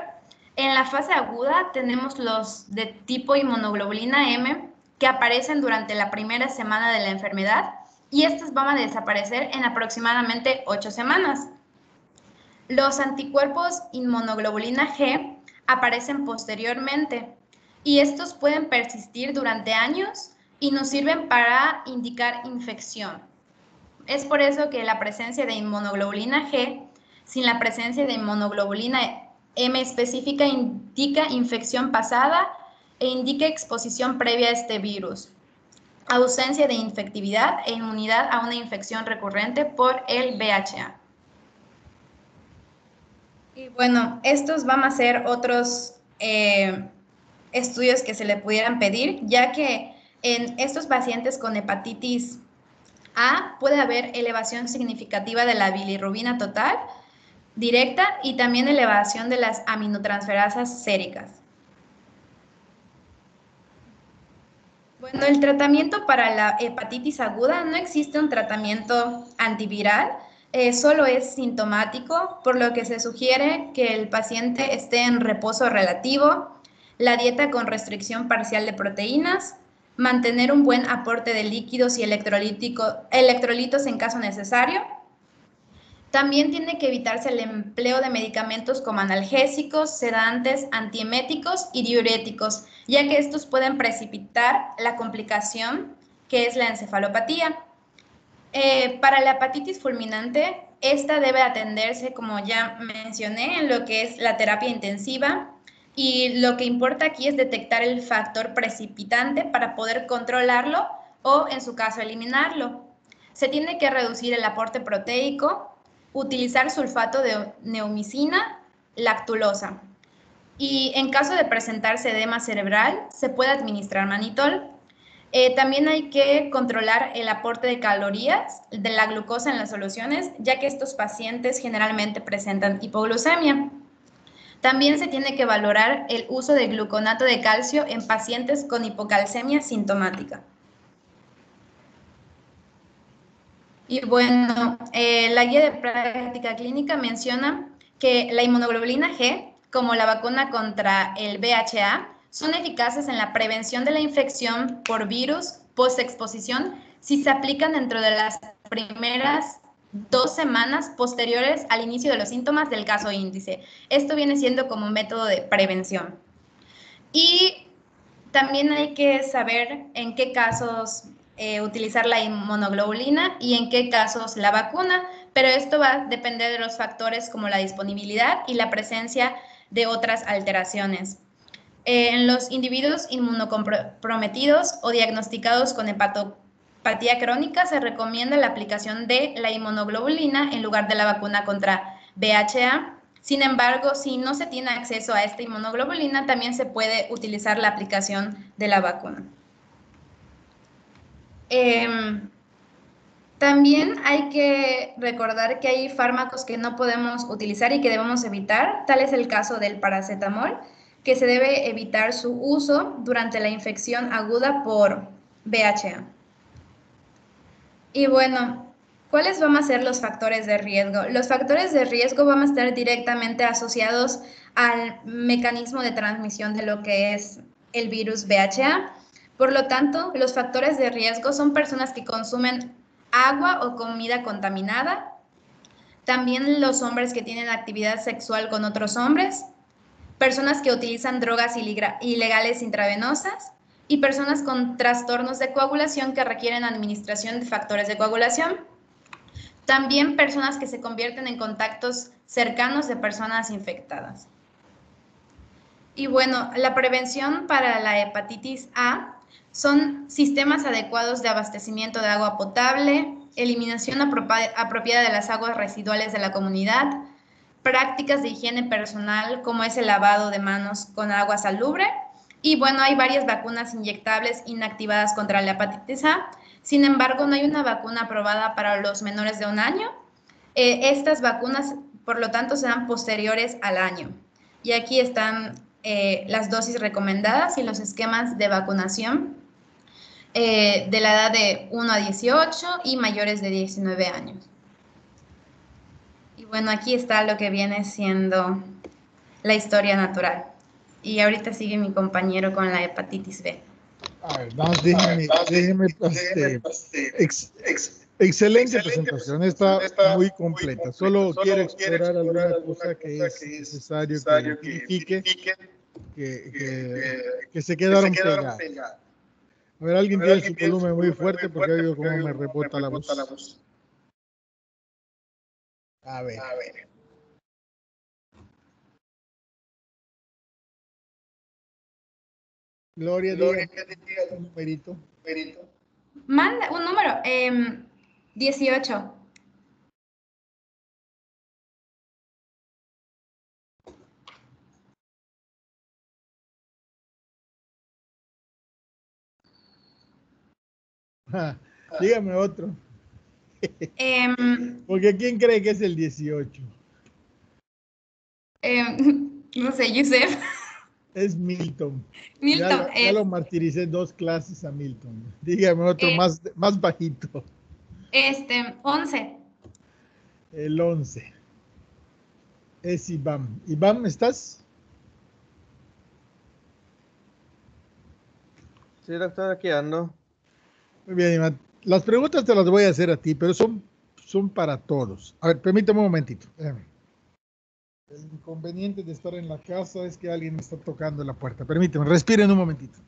En la fase aguda tenemos los de tipo inmunoglobulina M, que aparecen durante la primera semana de la enfermedad, y estos van a desaparecer en aproximadamente 8 semanas. Los anticuerpos inmunoglobulina G aparecen posteriormente, y estos pueden persistir durante años y nos sirven para indicar infección. Es por eso que la presencia de inmunoglobulina G sin la presencia de inmunoglobulina M específica indica infección pasada e indica exposición previa a este virus, ausencia de infectividad e inmunidad a una infección recurrente por el VHA. Y bueno, estos van a ser otros estudios que se le pudieran pedir, ya que en estos pacientes con hepatitis A puede haber elevación significativa de la bilirrubina total directa y también elevación de las aminotransferasas séricas. Bueno, el tratamiento para la hepatitis aguda, no existe un tratamiento antiviral, solo es sintomático, por lo que se sugiere que el paciente esté en reposo relativo, la dieta con restricción parcial de proteínas, mantener un buen aporte de líquidos y electrolitos en caso necesario. También tiene que evitarse el empleo de medicamentos como analgésicos, sedantes, antieméticos y diuréticos, ya que estos pueden precipitar la complicación que es la encefalopatía. Para la hepatitis fulminante, esta debe atenderse, como ya mencioné, en lo que es la terapia intensiva, y lo que importa aquí es detectar el factor precipitante para poder controlarlo o, en su caso, eliminarlo. Se tiene que reducir el aporte proteico, utilizar sulfato de neomicina, lactulosa. Y en caso de presentarse edema cerebral, se puede administrar manitol. También hay que controlar el aporte de calorías de la glucosa en las soluciones, ya que estos pacientes generalmente presentan hipoglucemia. También se tiene que valorar el uso de gluconato de calcio en pacientes con hipocalcemia sintomática. Y bueno, la guía de práctica clínica menciona que la inmunoglobulina G, como la vacuna contra el VHA, son eficaces en la prevención de la infección por virus postexposición si se aplican dentro de las primeras 2 semanas posteriores al inicio de los síntomas del caso índice. Esto viene siendo como un método de prevención. Y también hay que saber en qué casos utilizar la inmunoglobulina y en qué casos la vacuna, pero esto va a depender de los factores como la disponibilidad y la presencia de otras alteraciones. En los individuos inmunocomprometidos o diagnosticados con hepatopatía crónica se recomienda la aplicación de la inmunoglobulina en lugar de la vacuna contra VHA. Sin embargo, si no se tiene acceso a esta inmunoglobulina, también se puede utilizar la aplicación de la vacuna. También hay que recordar que hay fármacos que no podemos utilizar y que debemos evitar. Tal es el caso del paracetamol, que se debe evitar su uso durante la infección aguda por VHA. Y bueno, ¿cuáles van a ser los factores de riesgo? Los factores de riesgo van a estar directamente asociados al mecanismo de transmisión de lo que es el virus VHA. Por lo tanto, los factores de riesgo son personas que consumen agua o comida contaminada, también los hombres que tienen actividad sexual con otros hombres, personas que utilizan drogas ilegales intravenosas y personas con trastornos de coagulación que requieren administración de factores de coagulación. También personas que se convierten en contactos cercanos de personas infectadas. Y bueno, la prevención para la hepatitis A son sistemas adecuados de abastecimiento de agua potable, eliminación apropiada de las aguas residuales de la comunidad, prácticas de higiene personal como es el lavado de manos con agua salubre. Y bueno, hay varias vacunas inyectables inactivadas contra la hepatitis A. Sin embargo, no hay una vacuna aprobada para los menores de 1 año. Estas vacunas, por lo tanto, serán posteriores al año. Y aquí están las dosis recomendadas y los esquemas de vacunación de la edad de 1 a 18 y mayores de 19 años. Y bueno, aquí está lo que viene siendo la historia natural. Y ahorita sigue mi compañero con la hepatitis B. A ver, déjeme excelente presentación, está muy completa. Solo quiero explorar alguna cosa que es necesario que verifique que se quedaron pegadas. A ver, alguien tiene su volumen muy fuerte porque oigo cómo me rebota la voz. A ver. Gloria, diga un numerito. Manda un número. 18. Dígame otro. Em, Porque ¿quién cree que es el 18? no sé, Yusef. Es Milton. Milton. Ya lo martiricé 2 clases a Milton. Dígame otro más bajito. 11. El 11. Es Iván. Iván, ¿estás? Sí, doctor, aquí ando. Muy bien, Iván. Las preguntas te las voy a hacer a ti, pero son para todos. A ver, permítame un momentito. El inconveniente de estar en la casa es que alguien me está tocando la puerta. Permíteme, respiren un momentito.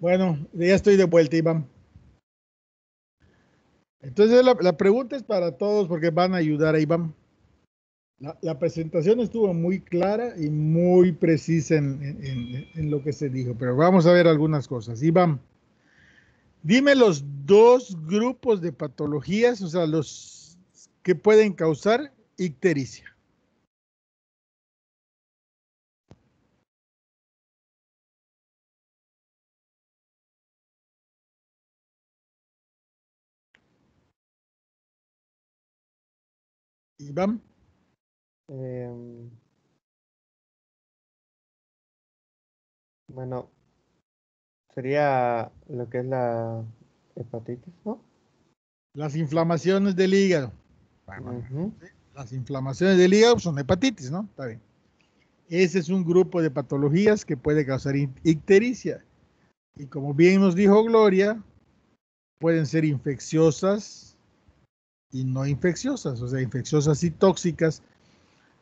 Bueno, ya estoy de vuelta, Iván. Entonces la pregunta es para todos porque van a ayudar a Iván. La presentación estuvo muy clara y muy precisa en lo que se dijo, pero vamos a ver algunas cosas. Iván, dime los dos grupos de patologías, o sea, los que pueden causar ictericia. Iván, Em, bueno, sería lo que es la hepatitis, ¿no? las inflamaciones del hígado. Ujú. Las inflamaciones del hígado son hepatitis, ¿no? Está bien. Ese es un grupo de patologías que puede causar ictericia. Y como bien nos dijo Gloria, pueden ser infecciosas y no infecciosas, o sea, infecciosas y tóxicas.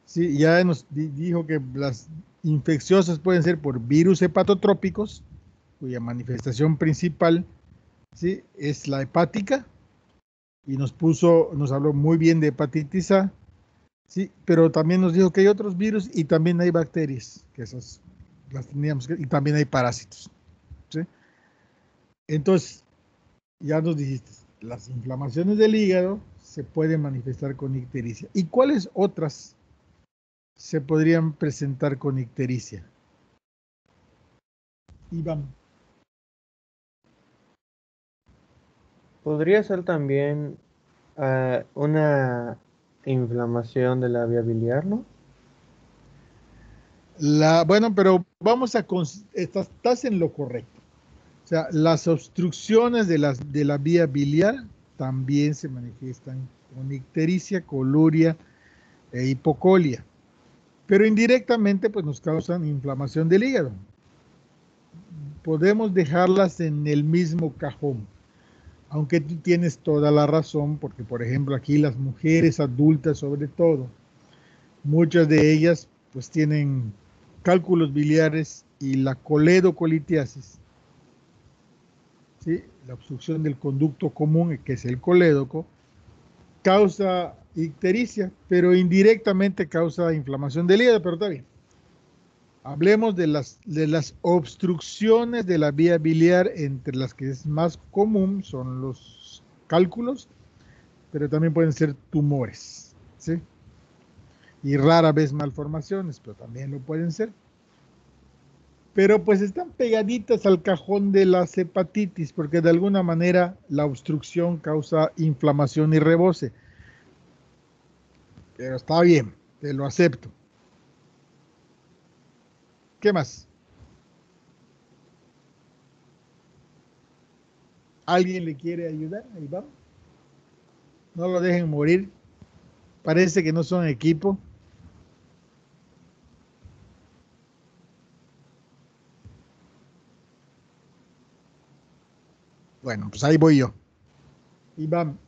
Sí, ya nos dijo que las infecciosas pueden ser por virus hepatotrópicos, cuya manifestación principal, sí, es la hepática, y nos habló muy bien de hepatitis A, sí, pero también nos dijo que hay otros virus y también hay bacterias, que esas las teníamos, y también hay parásitos, ¿sí? Entonces, ya nos dijiste, las inflamaciones del hígado se pueden manifestar con ictericia. ¿Y cuáles otras se podrían presentar con ictericia? Iván. Podría ser también una inflamación de la vía biliar, ¿no? Bueno, pero estás en lo correcto. O sea, las obstrucciones de la vía biliar también se manifiestan con ictericia, coluria e hipocolia, pero indirectamente pues nos causan inflamación del hígado. Podemos dejarlas en el mismo cajón, aunque tú tienes toda la razón, porque por ejemplo aquí las mujeres adultas sobre todo, muchas de ellas pues tienen cálculos biliares y la coledocolitiasis, ¿sí? La obstrucción del conducto común, que es el colédoco, causa ictericia, pero indirectamente causa inflamación del hígado, pero está bien. Hablemos de las obstrucciones de la vía biliar, entre las que es más común son los cálculos, pero también pueden ser tumores, ¿sí? Y rara vez malformaciones, pero también lo pueden ser. Pero pues están pegaditas al cajón de las hepatitis, porque de alguna manera la obstrucción causa inflamación y rebose. Pero está bien, te lo acepto. ¿Qué más? ¿Alguien le quiere ayudar? Ahí vamos. No lo dejen morir. Parece que no son equipo. Bueno, pues ahí voy yo. Iván,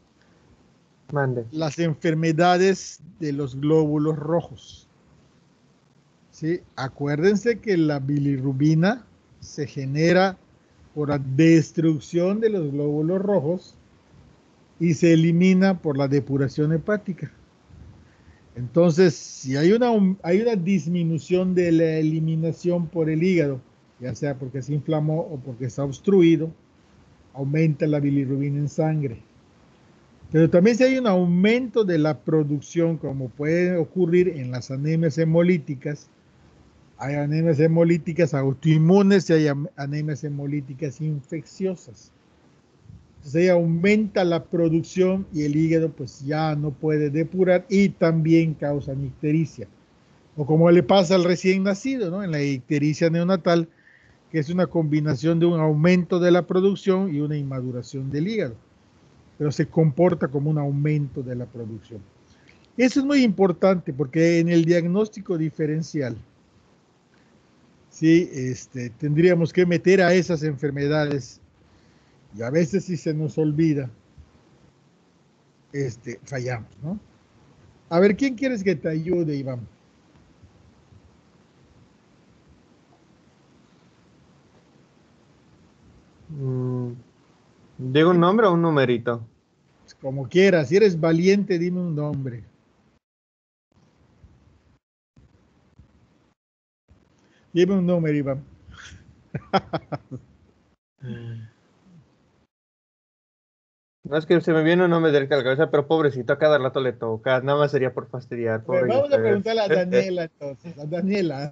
Mande. las enfermedades de los glóbulos rojos. ¿Sí? Acuérdense que la bilirrubina se genera por la destrucción de los glóbulos rojos y se elimina por la depuración hepática. Entonces, si hay una disminución de la eliminación por el hígado, ya sea porque se inflamó o porque está obstruido, aumenta la bilirrubina en sangre. Pero también si hay un aumento de la producción, como puede ocurrir en las anemias hemolíticas, hay anemias hemolíticas autoinmunes y hay anemias hemolíticas infecciosas. Entonces ahí aumenta la producción y el hígado pues ya no puede depurar y también causa ictericia. O como le pasa al recién nacido, ¿no? En la ictericia neonatal, que es una combinación de un aumento de la producción y una inmaduración del hígado, pero se comporta como un aumento de la producción. Eso es muy importante porque en el diagnóstico diferencial, sí, tendríamos que meter a esas enfermedades y a veces si se nos olvida, fallamos, ¿no? A ver, ¿quién quieres que te ayude, Iván? ¿Digo un nombre o un numerito? Como quieras, si eres valiente, dime un nombre. Dime un nombre, Iván. No es que se me viene un nombre directo a la cabeza, pero pobrecito, a cada rato le toca. Nada más sería por fastidiar, Bueno, pobre vamos a Joseph. preguntarle a Daniela entonces. A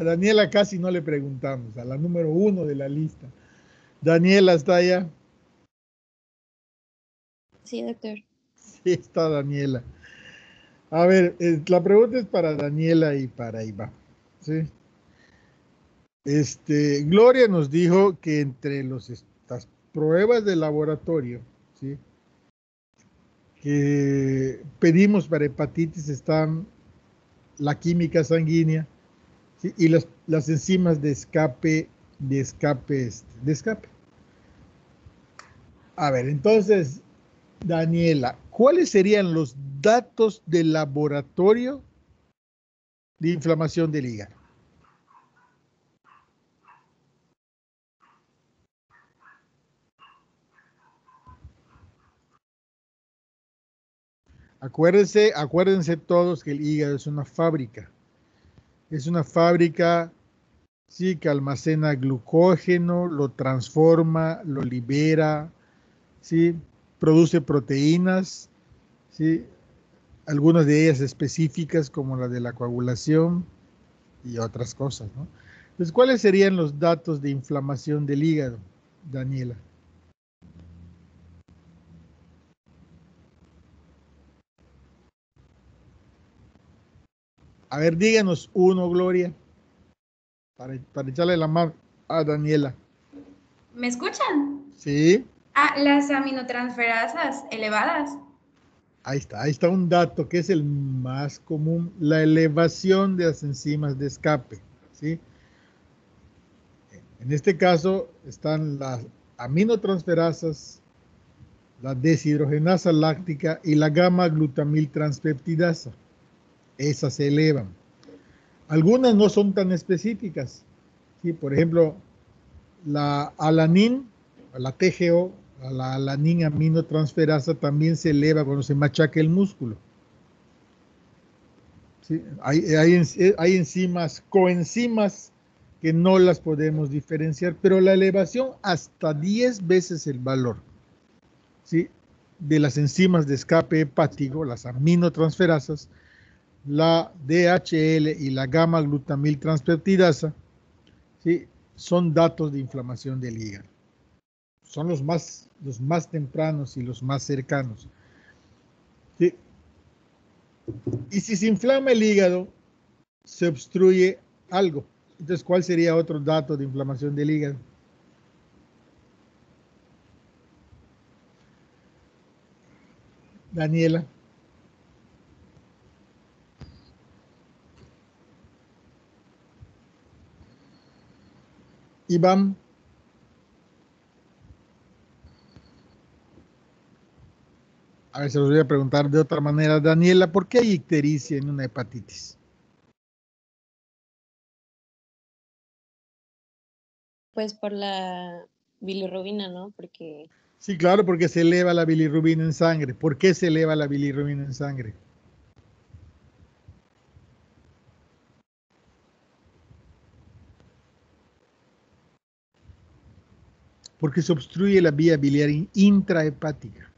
Daniela casi no le preguntamos, a la número 1 de la lista. Daniela está allá. Sí, doctor. Sí, está Daniela. A ver, la pregunta es para Daniela y para Iván. ¿Sí? Gloria nos dijo que entre estas pruebas de laboratorio, ¿sí?, que pedimos para hepatitis están la química sanguínea, ¿sí?, y las enzimas de escape. A ver, entonces, Daniela, ¿cuáles serían los datos del laboratorio de inflamación del hígado? Acuérdense todos que el hígado es una fábrica. Es una fábrica, sí, que almacena glucógeno, lo transforma, lo libera, sí, produce proteínas, sí, algunas de ellas específicas como la de la coagulación y otras cosas, ¿no? Entonces, ¿cuáles serían los datos de inflamación del hígado, Daniela? A ver, díganos uno, Gloria, para echarle la mano a Daniela. ¿Me escuchan? Sí, Ah, las aminotransferasas elevadas. ahí está un dato que es el más común, la elevación de las enzimas de escape, ¿sí? En este caso están las aminotransferasas, la deshidrogenasa láctica y la gamma-glutamil transpeptidasa. Esas se elevan. Algunas no son tan específicas, ¿sí? Por ejemplo, la alanin, la TGO, la alanin aminotransferasa también se eleva cuando se machaca el músculo. ¿Sí? Hay enzimas, coenzimas que no las podemos diferenciar, pero la elevación hasta 10 veces el valor, ¿sí?, de las enzimas de escape hepático, las aminotransferasas, la DHL y la gamma-glutamil transpeptidasa, ¿sí?, son datos de inflamación del hígado. Son los más tempranos y los más cercanos. ¿Sí? Y si se inflama el hígado, se obstruye algo. Entonces, ¿cuál sería otro dato de inflamación del hígado? Daniela. Iván. A ver, se los voy a preguntar de otra manera. Daniela, ¿por qué hay ictericia en una hepatitis? Pues por la bilirrubina, ¿no? Porque Sí, claro, porque se eleva la bilirrubina en sangre. ¿Por qué se eleva la bilirrubina en sangre? Porque se obstruye la vía biliar intrahepática.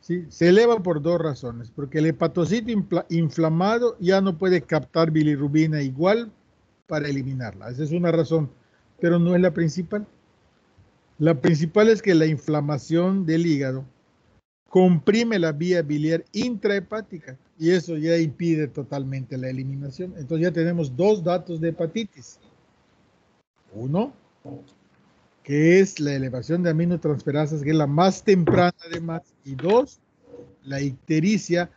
¿Sí? Se eleva por dos razones. Porque el hepatocito inflamado ya no puede captar bilirrubina igual para eliminarla. Esa es una razón, pero no es la principal. La principal es que la inflamación del hígado comprime la vía biliar intrahepática y eso ya impide totalmente la eliminación. Entonces ya tenemos dos datos de hepatitis. Uno, que es la elevación de aminotransferasas, que es la más temprana además, y dos, la ictericia,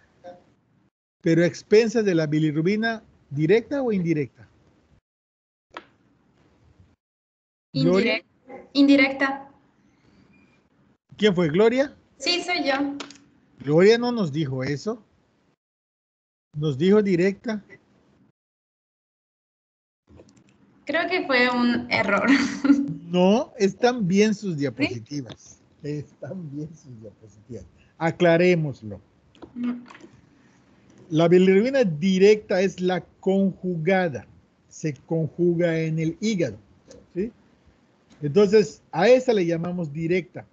pero a expensas de la bilirrubina directa o indirecta. Gloria, Indirecta. ¿quién fue? Gloria. Sí, soy yo. Gloria no nos dijo eso, nos dijo directa. Creo que fue un error. No, están bien sus diapositivas. Están bien sus diapositivas. Aclarémoslo. La bilirrubina directa es la conjugada. Se conjuga en el hígado. ¿Sí? Entonces, a esa le llamamos directa,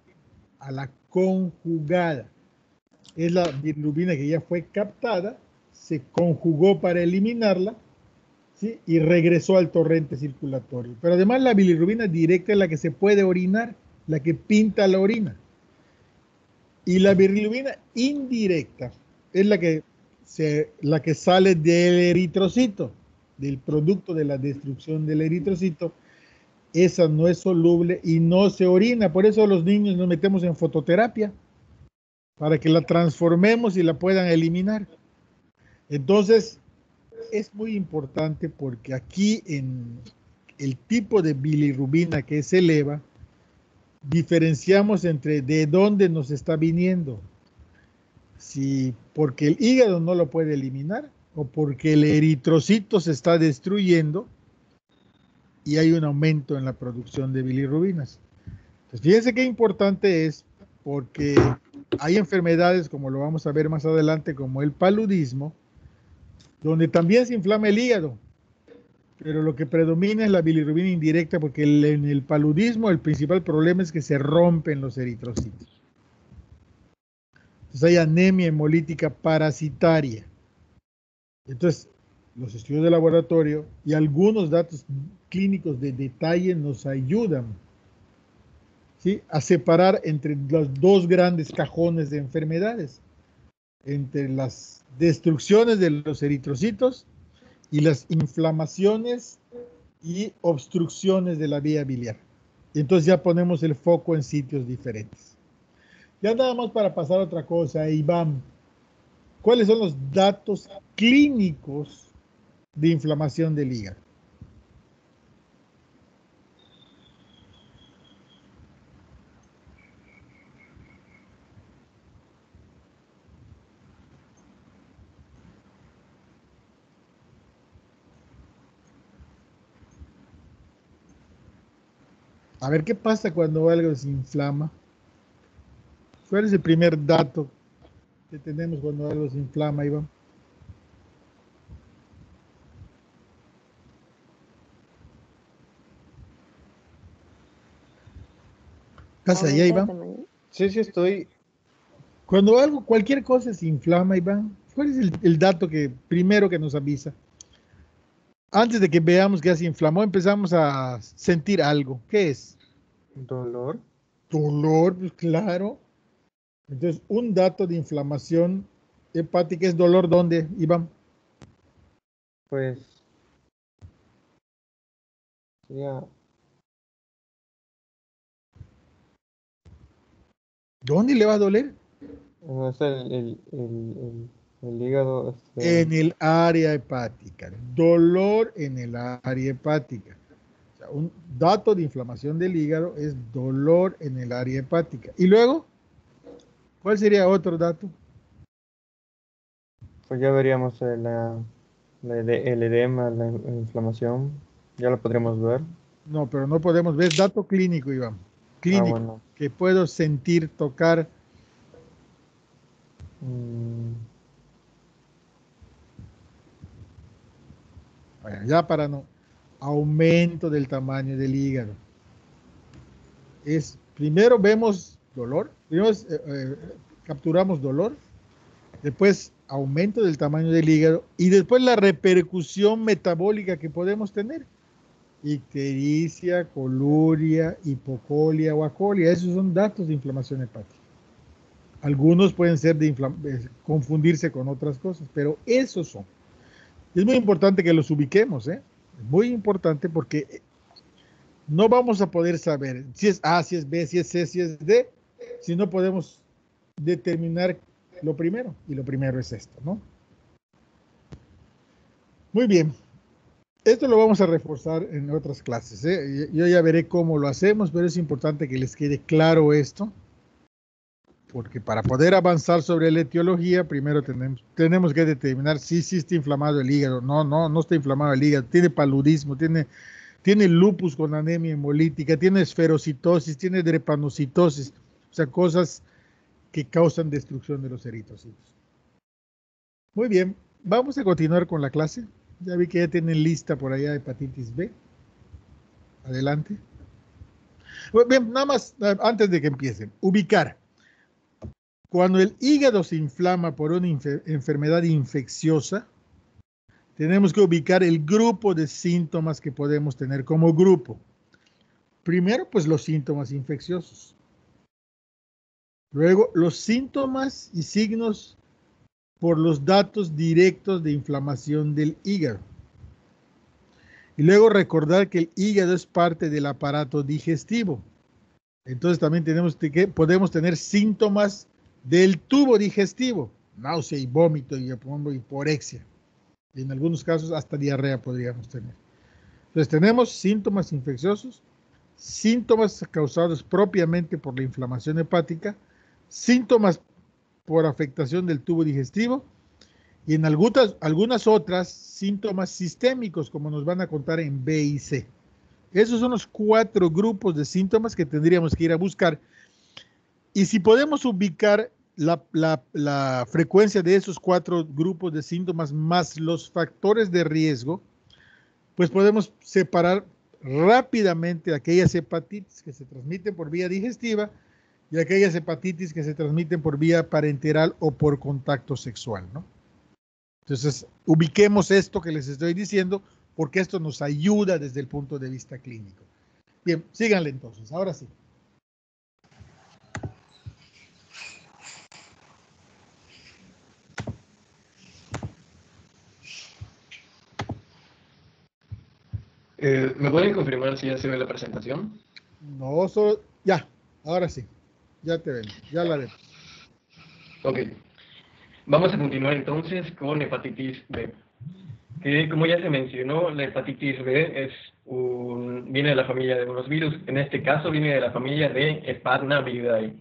a la conjugada. Es la bilirrubina que ya fue captada, se conjugó para eliminarla, ¿sí? Y regresó al torrente circulatorio. Pero además la bilirrubina directa es la que se puede orinar, la que pinta la orina. Y la bilirrubina indirecta es la que sale del eritrocito, del producto de la destrucción del eritrocito. Esa no es soluble y no se orina. Por eso los niños nos metemos en fototerapia, para que la transformemos y la puedan eliminar. Entonces, es muy importante porque aquí en el tipo de bilirrubina que se eleva, diferenciamos entre de dónde nos está viniendo. Si porque el hígado no lo puede eliminar o porque el eritrocito se está destruyendo y hay un aumento en la producción de bilirrubinas. Entonces, fíjense qué importante es, porque hay enfermedades, como lo vamos a ver más adelante, como el paludismo, donde también se inflama el hígado, pero lo que predomina es la bilirrubina indirecta, porque en el paludismo el principal problema es que se rompen los eritrocitos. Entonces hay anemia hemolítica parasitaria. Entonces, los estudios de laboratorio y algunos datos clínicos de detalle nos ayudan, ¿sí?, a separar entre los dos grandes cajones de enfermedades, entre las destrucciones de los eritrocitos y las inflamaciones y obstrucciones de la vía biliar. Y entonces ya ponemos el foco en sitios diferentes. Ya nada más para pasar a otra cosa, Iván, ¿cuáles son los datos clínicos de inflamación del hígado? A ver, ¿qué pasa cuando algo se inflama? ¿Cuál es el primer dato que tenemos cuando algo se inflama, Iván? ¿Estás allá, Iván? Sí, estoy. Cuando algo, cualquier cosa se inflama, Iván, ¿cuál es el dato primero que nos avisa? Antes de que veamos que ya se inflamó, empezamos a sentir algo. ¿Qué es? Dolor. Dolor, pues claro. Entonces, un dato de inflamación hepática es dolor, ¿dónde, Iván? Pues ya. ¿Dónde le va a doler? No es el hígado. En el área hepática. Dolor en el área hepática. O sea, un dato de inflamación del hígado es dolor en el área hepática. Y luego, ¿cuál sería otro dato? Pues ya veríamos el edema, la inflamación. Ya lo podríamos ver. No, pero no podemos ver dato clínico, Iván. Clínico, bueno. que puedo sentir, tocar. Bueno, ya para no. Aumento del tamaño del hígado. Primero vemos dolor, primero capturamos dolor, después aumento del tamaño del hígado y después la repercusión metabólica que podemos tener. Ictericia, coluria, hipocolia o acolia. Esos son datos de inflamación hepática. Algunos pueden ser confundirse con otras cosas, pero esos son. Es muy importante que los ubiquemos, ¿eh? Es muy importante porque no vamos a poder saber si es A, si es B, si es C, si es D, si no podemos determinar lo primero. Y lo primero es esto, ¿no? Muy bien. Esto lo vamos a reforzar en otras clases, ¿eh? Yo ya veré cómo lo hacemos, pero es importante que les quede claro esto, porque para poder avanzar sobre la etiología, primero tenemos que determinar si está inflamado el hígado. No está inflamado el hígado, tiene paludismo, tiene tiene lupus con anemia hemolítica, tiene esferocitosis, tiene drepanocitosis, o sea, cosas que causan destrucción de los eritrocitos. Muy bien, vamos a continuar con la clase. Ya vi que ya tienen lista por allá hepatitis B. Adelante. Bien, nada más, antes de que empiecen, ubicar. Cuando el hígado se inflama por una enfermedad infecciosa, tenemos que ubicar el grupo de síntomas que podemos tener como grupo. Primero, pues los síntomas infecciosos. Luego, los síntomas y signos por los datos directos de inflamación del hígado. Y luego recordar que el hígado es parte del aparato digestivo. Entonces también podemos tener síntomas del tubo digestivo, náusea y vómito y hiporexia. Y en algunos casos hasta diarrea podríamos tener. Entonces tenemos síntomas infecciosos, síntomas causados propiamente por la inflamación hepática, síntomas por afectación del tubo digestivo y en algunas otras síntomas sistémicos, como nos van a contar en B y C. Esos son los 4 grupos de síntomas que tendríamos que ir a buscar. Y si podemos ubicar la frecuencia de esos 4 grupos de síntomas más los factores de riesgo, pues podemos separar rápidamente aquellas hepatitis que se transmiten por vía digestiva y aquellas hepatitis que se transmiten por vía parenteral o por contacto sexual, ¿no? Entonces, ubiquemos esto que les estoy diciendo, porque esto nos ayuda desde el punto de vista clínico. Bien, síganle entonces, ahora sí. ¿Me pueden confirmar si ya se ve la presentación? No, solo, ya, ahora sí, ya te ven, ya la ven. Ok. Vamos a continuar entonces con hepatitis B. Que como ya se mencionó, la hepatitis B viene de la familia de unos virus. En este caso viene de la familia de Hepatnavidae.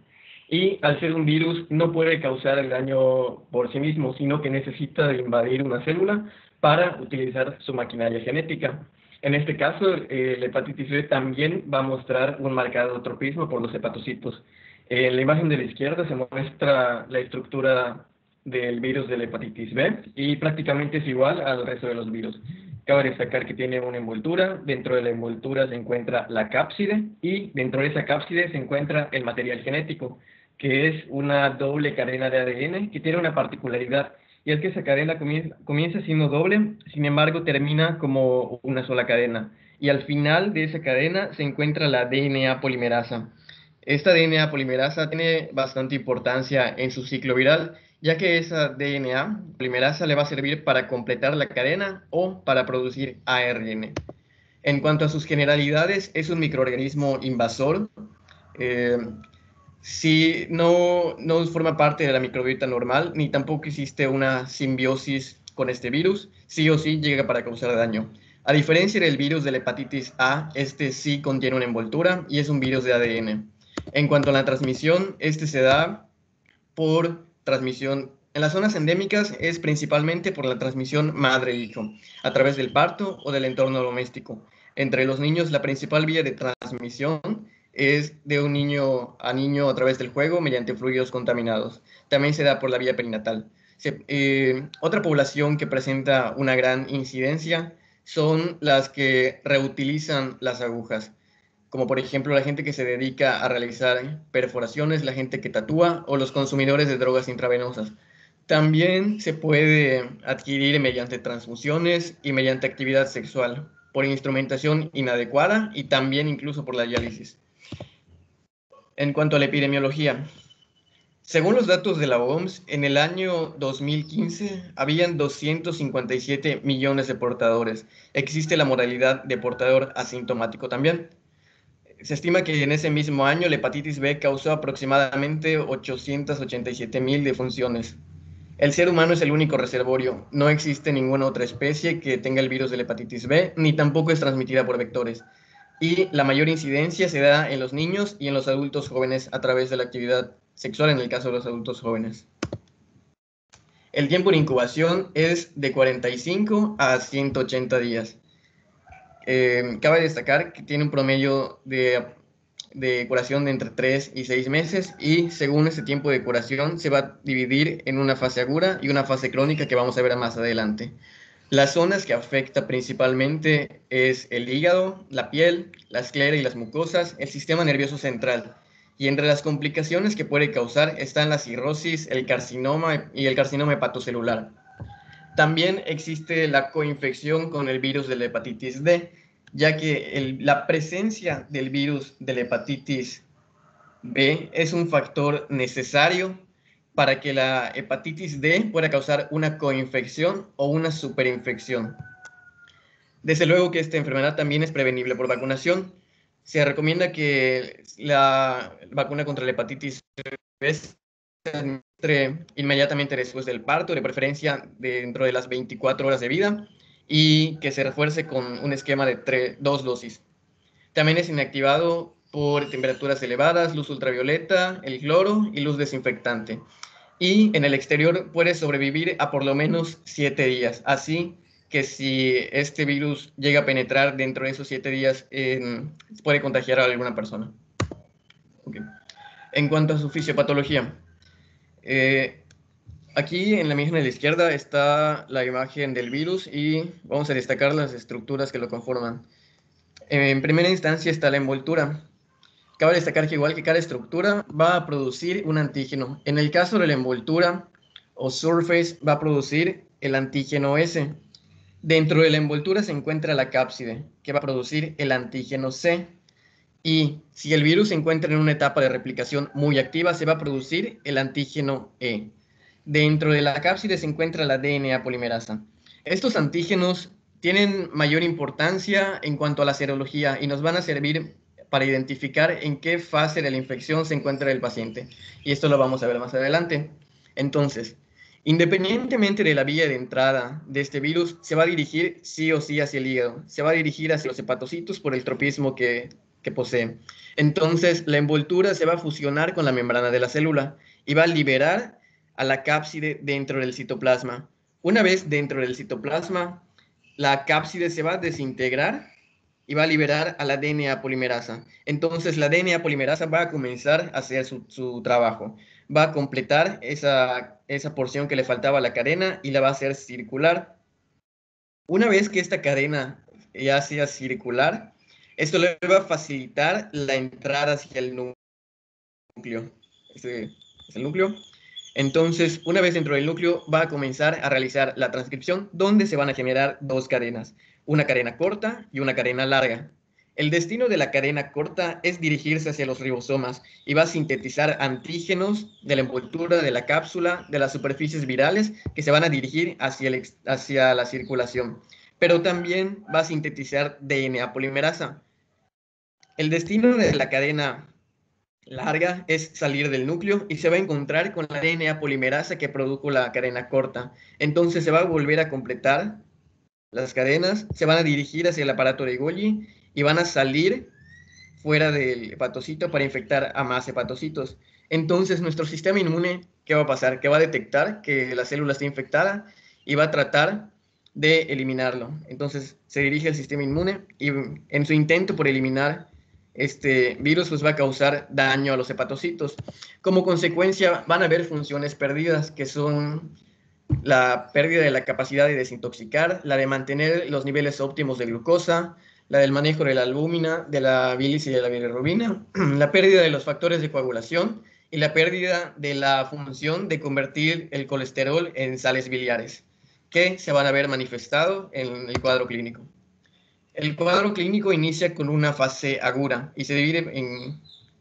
Y al ser un virus no puede causar el daño por sí mismo, sino que necesita de invadir una célula para utilizar su maquinaria genética. En este caso, la hepatitis B también va a mostrar un marcado tropismo por los hepatocitos. En la imagen de la izquierda se muestra la estructura del virus de la hepatitis B y prácticamente es igual al resto de los virus. Cabe destacar que tiene una envoltura, dentro de la envoltura se encuentra la cápside y dentro de esa cápside se encuentra el material genético, que es una doble cadena de ADN que tiene una particularidad, y es que esa cadena comienza siendo doble, sin embargo termina como una sola cadena, y al final de esa cadena se encuentra la DNA polimerasa. Esta DNA polimerasa tiene bastante importancia en su ciclo viral, ya que esa DNA polimerasa le va a servir para completar la cadena o para producir ARN. En cuanto a sus generalidades, es un microorganismo invasor. Si no forma parte de la microbiota normal, ni tampoco existe una simbiosis con este virus, sí o sí llega para causar daño. A diferencia del virus de la hepatitis A, este sí contiene una envoltura y es un virus de ADN. En cuanto a la transmisión, este se da por transmisión. En las zonas endémicas es principalmente por la transmisión madre-hijo, a través del parto o del entorno doméstico. Entre los niños, la principal vía de transmisión es de un niño a través del juego mediante fluidos contaminados. También se da por la vía perinatal. Otra población que presenta una gran incidencia son las que reutilizan las agujas, como por ejemplo la gente que se dedica a realizar perforaciones, la gente que tatúa o los consumidores de drogas intravenosas. También se puede adquirir mediante transfusiones y mediante actividad sexual, por instrumentación inadecuada y también incluso por la diálisis. En cuanto a la epidemiología, según los datos de la OMS, en el año 2015 habían 257 millones de portadores. Existe la modalidad de portador asintomático también. Se estima que en ese mismo año la hepatitis B causó aproximadamente 887,000 defunciones. El ser humano es el único reservorio. No existe ninguna otra especie que tenga el virus de la hepatitis B, ni tampoco es transmitida por vectores. Y la mayor incidencia se da en los niños y en los adultos jóvenes a través de la actividad sexual en el caso de los adultos jóvenes. El tiempo de incubación es de 45 a 180 días. Cabe destacar que tiene un promedio de curación de entre 3 y 6 meses y según ese tiempo de curación se va a dividir en una fase aguda y una fase crónica que vamos a ver más adelante. Las zonas que afecta principalmente es el hígado, la piel, la esclera y las mucosas, el sistema nervioso central. Y entre las complicaciones que puede causar están la cirrosis, el carcinoma y el carcinoma hepatocelular. También existe la coinfección con el virus de la hepatitis D, ya que la presencia del virus de la hepatitis B es un factor necesario para que la hepatitis D pueda causar una coinfección o una superinfección. Desde luego que esta enfermedad también es prevenible por vacunación. Se recomienda que la vacuna contra la hepatitis B se administre inmediatamente después del parto, de preferencia dentro de las 24 horas de vida, y que se refuerce con un esquema de 2 dosis. También es inactivado por temperaturas elevadas, luz ultravioleta, el cloro y luz desinfectante. Y en el exterior puede sobrevivir a por lo menos 7 días. Así que si este virus llega a penetrar dentro de esos 7 días, puede contagiar a alguna persona. Okay. En cuanto a su fisiopatología, aquí en la imagen de la izquierda está la imagen del virus y vamos a destacar las estructuras que lo conforman. En primera instancia está la envoltura. Cabe destacar que igual que cada estructura va a producir un antígeno. En el caso de la envoltura o surface va a producir el antígeno S. Dentro de la envoltura se encuentra la cápside, que va a producir el antígeno C. Y si el virus se encuentra en una etapa de replicación muy activa, se va a producir el antígeno E. Dentro de la cápside se encuentra la DNA polimerasa. Estos antígenos tienen mayor importancia en cuanto a la serología y nos van a servir para identificar en qué fase de la infección se encuentra el paciente. Y esto lo vamos a ver más adelante. Entonces, independientemente de la vía de entrada de este virus, se va a dirigir sí o sí hacia el hígado. Se va a dirigir hacia los hepatocitos por el tropismo que posee. Entonces, la envoltura se va a fusionar con la membrana de la célula y va a liberar a la cápside dentro del citoplasma. Una vez dentro del citoplasma, la cápside se va a desintegrar y va a liberar a la DNA polimerasa. Entonces, la DNA polimerasa va a comenzar a hacer su trabajo. Va a completar esa porción que le faltaba a la cadena y la va a hacer circular. Una vez que esta cadena ya sea circular, esto le va a facilitar la entrada hacia el núcleo. Este es el núcleo. Entonces, una vez dentro del núcleo, va a comenzar a realizar la transcripción, donde se van a generar 2 cadenas, una cadena corta y una cadena larga. El destino de la cadena corta es dirigirse hacia los ribosomas y va a sintetizar antígenos de la envoltura, de la cápsula, de las superficies virales que se van a dirigir hacia la circulación. Pero también va a sintetizar DNA polimerasa. El destino de la cadena larga es salir del núcleo y se va a encontrar con la DNA polimerasa que produjo la cadena corta. Entonces se va a volver a completar las cadenas, se van a dirigir hacia el aparato de Golgi y van a salir fuera del hepatocito para infectar a más hepatocitos. Entonces nuestro sistema inmune, ¿qué va a pasar? Que va a detectar que la célula está infectada y va a tratar de eliminarlo. Entonces se dirige al sistema inmune y en su intento por eliminar este virus pues va a causar daño a los hepatocitos. Como consecuencia van a haber funciones perdidas, que son la pérdida de la capacidad de desintoxicar, la de mantener los niveles óptimos de glucosa, la del manejo de la albúmina, de la bilis y de la bilirrubina, la pérdida de los factores de coagulación y la pérdida de la función de convertir el colesterol en sales biliares, que se van a ver manifestado en el cuadro clínico. El cuadro clínico inicia con una fase aguda y se divide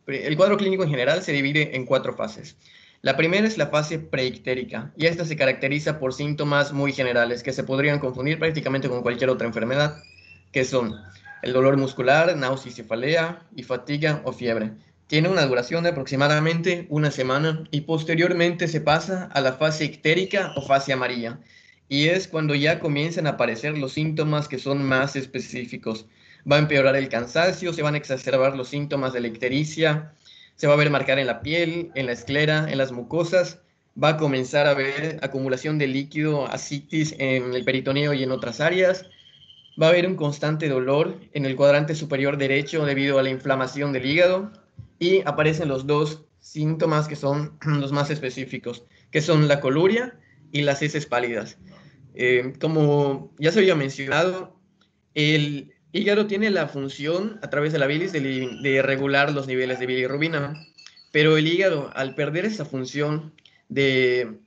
el cuadro clínico en general se divide en 4 fases. La primera es la fase preictérica y esta se caracteriza por síntomas muy generales que se podrían confundir prácticamente con cualquier otra enfermedad, que son el dolor muscular, náusea y cefalea, y fatiga o fiebre. Tiene una duración de aproximadamente 1 semana y posteriormente se pasa a la fase ictérica o fase amarilla. Y es cuando ya comienzan a aparecer los síntomas que son más específicos. Va a empeorar el cansancio, se van a exacerbar los síntomas de la ictericia, se va a ver marcar en la piel, en la esclera, en las mucosas, va a comenzar a haber acumulación de líquido, ascitis en el peritoneo y en otras áreas, Va a haber un constante dolor en el cuadrante superior derecho debido a la inflamación del hígado y aparecen los dos síntomas que son los más específicos, que son la coluria y las heces pálidas. Como ya se había mencionado, el hígado tiene la función a través de la bilis de regular los niveles de bilirrubina, pero el hígado, al perder esa función de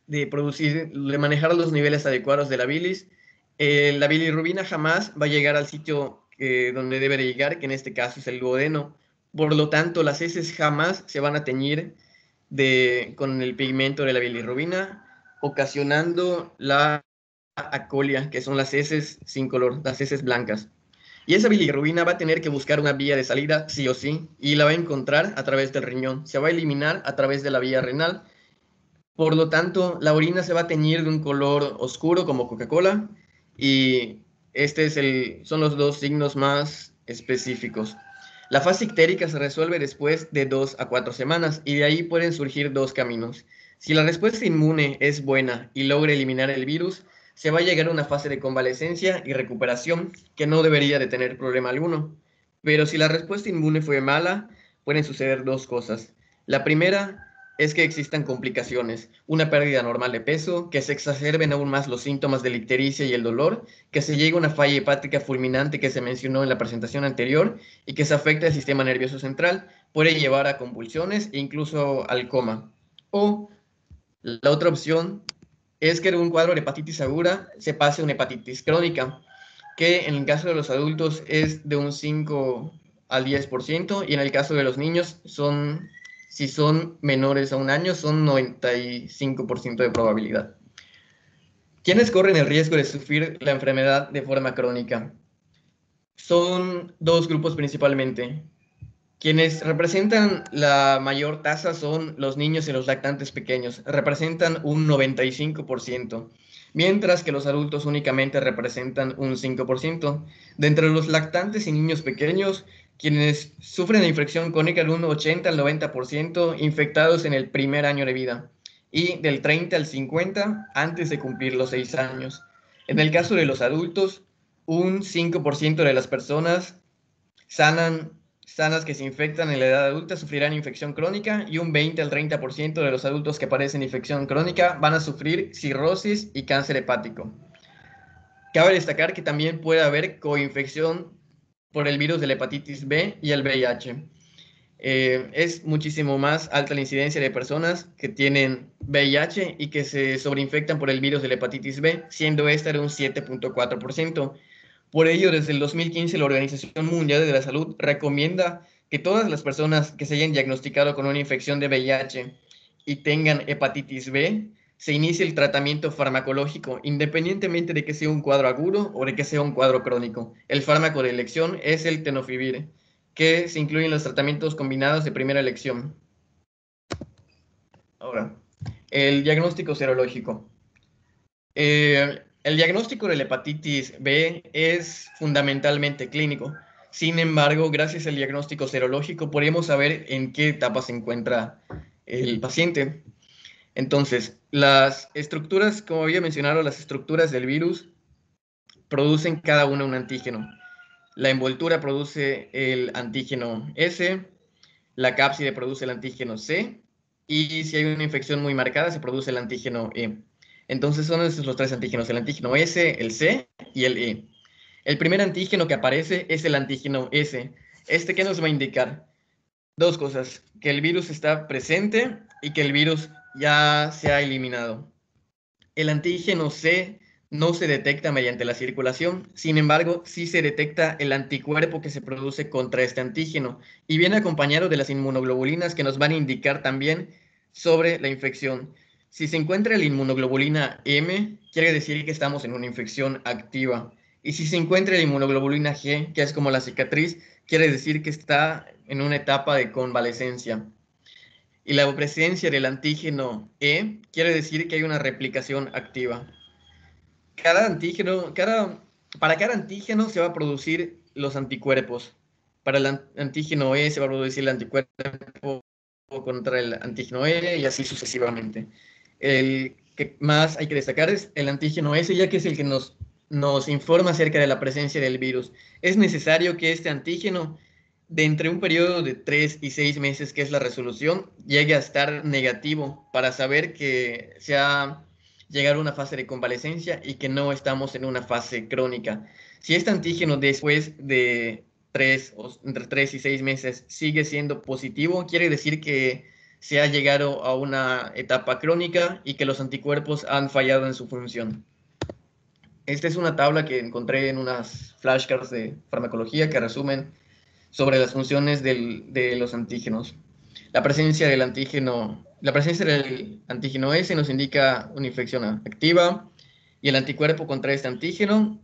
de manejar los niveles adecuados de la bilirrubina jamás va a llegar al sitio donde debe de llegar, que en este caso es el duodeno. Por lo tanto, las heces jamás se van a teñir con el pigmento de la bilirrubina, ocasionando la acolia, que son las heces sin color, las heces blancas. Y esa bilirrubina va a tener que buscar una vía de salida sí o sí, y la va a encontrar a través del riñón. Se va a eliminar a través de la vía renal. Por lo tanto, la orina se va a teñir de un color oscuro como Coca-Cola, y son los dos signos más específicos. La fase ictérica se resuelve después de 2 a 4 semanas, y de ahí pueden surgir dos caminos. Si la respuesta inmune es buena y logra eliminar el virus, se va a llegar a una fase de convalecencia y recuperación que no debería de tener problema alguno. Pero si la respuesta inmune fue mala, pueden suceder dos cosas. La primera es que existan complicaciones, una pérdida normal de peso, que se exacerben aún más los síntomas de la ictericia y el dolor, que se llegue a una falla hepática fulminante que se mencionó en la presentación anterior y que se afecte al sistema nervioso central, puede llevar a convulsiones e incluso al coma. O la otra opción es que de un cuadro de hepatitis aguda se pase a una hepatitis crónica, que en el caso de los adultos es de un 5 al 10%, y en el caso de los niños si son menores a un año, son 95% de probabilidad. ¿Quiénes corren el riesgo de sufrir la enfermedad de forma crónica? Son dos grupos principalmente. Quienes representan la mayor tasa son los niños y los lactantes pequeños, representan un 95%, mientras que los adultos únicamente representan un 5%. De entre los lactantes y niños pequeños, quienes sufren de infección crónica de un 80 al 90% infectados en el primer año de vida, y del 30 al 50% antes de cumplir los 6 años. En el caso de los adultos, un 5% de las personas sanas que se infectan en la edad adulta sufrirán infección crónica, y un 20 al 30% de los adultos que padecen infección crónica van a sufrir cirrosis y cáncer hepático. Cabe destacar que también puede haber coinfección por el virus de la hepatitis B y el VIH. Es muchísimo más alta la incidencia de personas que tienen VIH y que se sobreinfectan por el virus de la hepatitis B, siendo esta de un 7.4%. Por ello, desde el 2015, la Organización Mundial de la Salud recomienda que todas las personas que se hayan diagnosticado con una infección de VIH y tengan hepatitis B, se inicie el tratamiento farmacológico, independientemente de que sea un cuadro agudo o de que sea un cuadro crónico. El fármaco de elección es el tenofovir, que se incluye en los tratamientos combinados de primera elección. Ahora, el diagnóstico serológico. El diagnóstico de la hepatitis B es fundamentalmente clínico. Sin embargo, gracias al diagnóstico serológico podemos saber en qué etapa se encuentra el paciente. Entonces, las estructuras, como había mencionado, las estructuras del virus producen cada una un antígeno. La envoltura produce el antígeno S, la cápside produce el antígeno C, y si hay una infección muy marcada se produce el antígeno E. Entonces son esos los tres antígenos, el antígeno S, el C y el E. El primer antígeno que aparece es el antígeno S. ¿Qué nos va a indicar? Dos cosas, que el virus está presente y que el virus ya se ha eliminado. El antígeno C no se detecta mediante la circulación, sin embargo, sí se detecta el anticuerpo que se produce contra este antígeno, y viene acompañado de las inmunoglobulinas que nos van a indicar también sobre la infección. Si se encuentra la inmunoglobulina M, quiere decir que estamos en una infección activa. Y si se encuentra la inmunoglobulina G, que es como la cicatriz, quiere decir que está en una etapa de convalecencia. Y la presencia del antígeno E quiere decir que hay una replicación activa. Para cada antígeno se va a producir los anticuerpos. Para el antígeno E se va a producir el anticuerpo contra el antígeno E y así sucesivamente. El que más hay que destacar es el antígeno S, ya que es el que nos nos informa acerca de la presencia del virus. Es necesario que este antígeno, de entre un periodo de 3 y 6 meses, que es la resolución, llegue a estar negativo para saber que se ha llegado a una fase de convalecencia y que no estamos en una fase crónica. Si este antígeno después de entre 3 y 6 meses sigue siendo positivo, quiere decir que se ha llegado a una etapa crónica y que los anticuerpos han fallado en su función. Esta es una tabla que encontré en unas flashcards de farmacología que resumen sobre las funciones de los antígenos. La presencia del antígeno S nos indica una infección activa y el anticuerpo contra este antígeno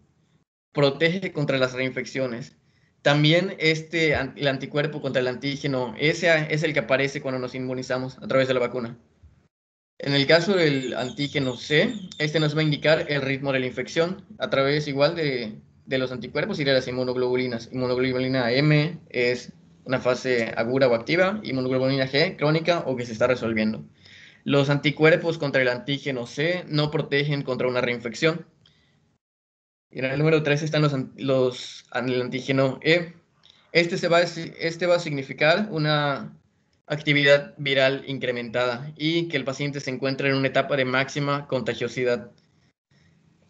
protege contra las reinfecciones. También el anticuerpo contra el antígeno S es el que aparece cuando nos inmunizamos a través de la vacuna. En el caso del antígeno C, este nos va a indicar el ritmo de la infección a través igual de los anticuerpos y de las inmunoglobulinas. Inmunoglobulina M es una fase aguda o activa, inmunoglobulina G crónica o que se está resolviendo. Los anticuerpos contra el antígeno C no protegen contra una reinfección. Y en el número 3 están el antígeno E. Este va a significar una actividad viral incrementada y que el paciente se encuentra en una etapa de máxima contagiosidad.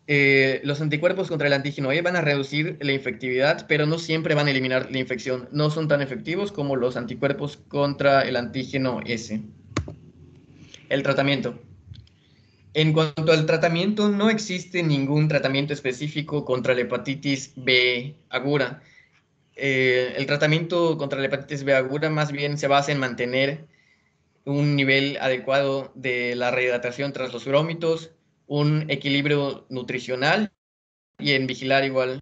Los anticuerpos contra el antígeno E van a reducir la infectividad, pero no siempre van a eliminar la infección. No son tan efectivos como los anticuerpos contra el antígeno S. El tratamiento. En cuanto al tratamiento, no existe ningún tratamiento específico contra la hepatitis B aguda. El tratamiento contra la hepatitis B aguda más bien se basa en mantener un nivel adecuado de la rehidratación tras los vómitos, un equilibrio nutricional y en vigilar igual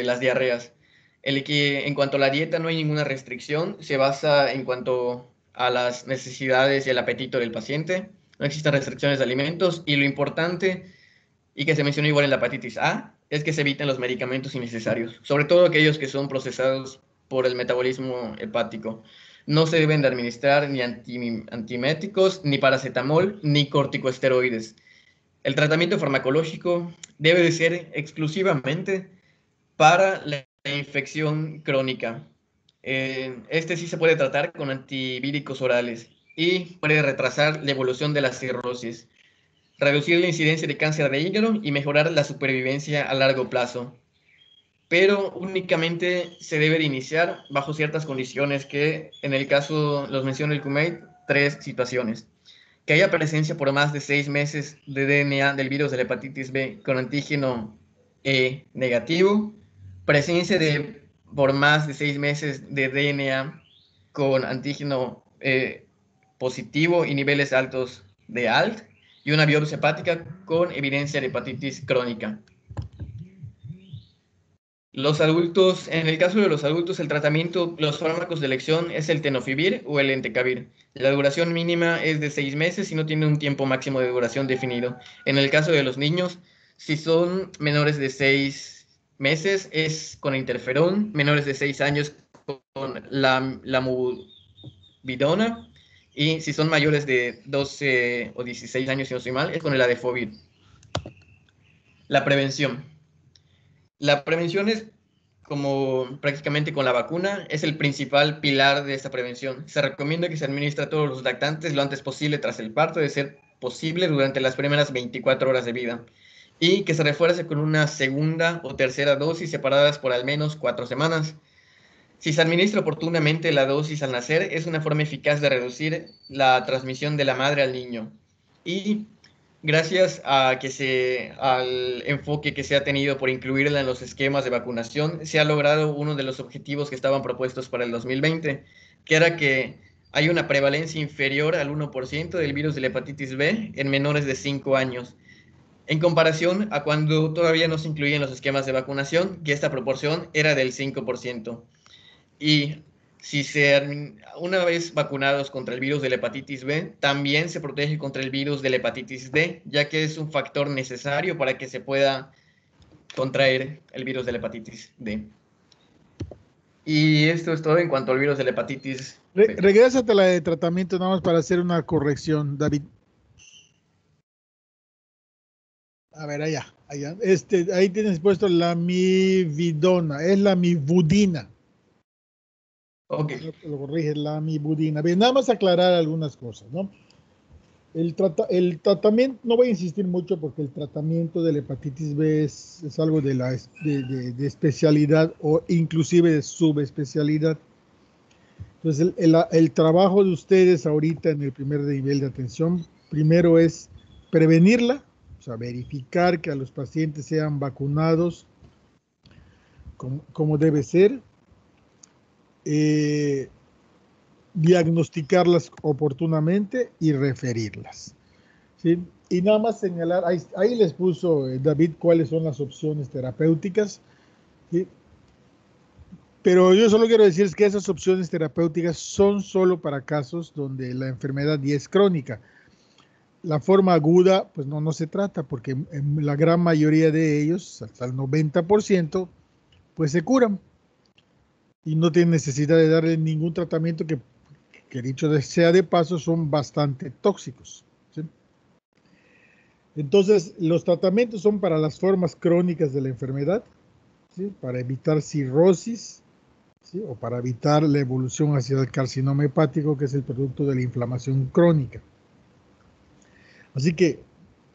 las diarreas. En cuanto a la dieta no hay ninguna restricción, se basa en cuanto a las necesidades y el apetito del paciente. No existen restricciones de alimentos y lo importante, y que se mencionó igual en la hepatitis A, es que se eviten los medicamentos innecesarios, sobre todo aquellos que son procesados por el metabolismo hepático. No se deben de administrar ni antieméticos, ni paracetamol, ni corticosteroides. El tratamiento farmacológico debe de ser exclusivamente para la infección crónica. Este sí se puede tratar con antivíricos orales y puede retrasar la evolución de la cirrosis, reducir la incidencia de cáncer de hígado y mejorar la supervivencia a largo plazo. Pero únicamente se debe de iniciar bajo ciertas condiciones que, en el caso, los menciona el CUMED, 3 situaciones. Que haya presencia por más de 6 meses de DNA del virus de la hepatitis B con antígeno E negativo, presencia por más de 6 meses de DNA con antígeno positivo y niveles altos de ALT, y una biopsia hepática con evidencia de hepatitis crónica. Los adultos, en el caso de los adultos, el tratamiento, los fármacos de elección es el tenofovir o el entecavir. La duración mínima es de 6 meses y no tiene un tiempo máximo de duración definido. En el caso de los niños, si son menores de 6 meses, es con interferón, menores de 6 años con la lamivudina, y si son mayores de 12 o 16 años, si no estoy mal, es con el adefovir. La prevención. La prevención es, como prácticamente con la vacuna, es el principal pilar de esta prevención. Se recomienda que se administre a todos los lactantes lo antes posible tras el parto, de ser posible durante las primeras 24 horas de vida, y que se refuerce con una segunda o tercera dosis separadas por al menos 4 semanas. Si se administra oportunamente la dosis al nacer, es una forma eficaz de reducir la transmisión de la madre al niño. Y gracias al enfoque que se ha tenido por incluirla en los esquemas de vacunación, se ha logrado uno de los objetivos que estaban propuestos para el 2020, que era que hay una prevalencia inferior al 1% del virus de la hepatitis B en menores de 5 años, en comparación a cuando todavía no se incluían los esquemas de vacunación, que esta proporción era del 5%. Y una vez vacunados contra el virus de la hepatitis B, también se protege contra el virus de la hepatitis D, ya que es un factor necesario para que se pueda contraer el virus de la hepatitis D. Y esto es todo en cuanto al virus de la hepatitis B. Regrésate a la de tratamiento nada más para hacer una corrección, David. A ver, allá. Ahí tienes puesto la amividona, es la amibudina. Ok. Lo corrige, la amibudina. Bien, nada más aclarar algunas cosas, ¿no? El tratamiento, no voy a insistir mucho porque el tratamiento de la hepatitis B es algo de especialidad o inclusive de subespecialidad. Entonces, el trabajo de ustedes ahorita en el primer nivel de atención, primero es prevenirla, o sea, verificar que a los pacientes sean vacunados como debe ser, diagnosticarlas oportunamente y referirlas, ¿sí? Y nada más señalar, ahí les puso David cuáles son las opciones terapéuticas, ¿sí? Pero yo solo quiero decir que esas opciones terapéuticas son solo para casos donde la enfermedad ya es crónica. La forma aguda, pues no se trata, porque en la gran mayoría de ellos, hasta el 90%, pues se curan y no tienen necesidad de darle ningún tratamiento que dicho sea de paso, son bastante tóxicos, ¿sí? Entonces, los tratamientos son para las formas crónicas de la enfermedad, ¿sí? Para evitar cirrosis, ¿sí? O para evitar la evolución hacia el carcinoma hepático, que es el producto de la inflamación crónica. Así que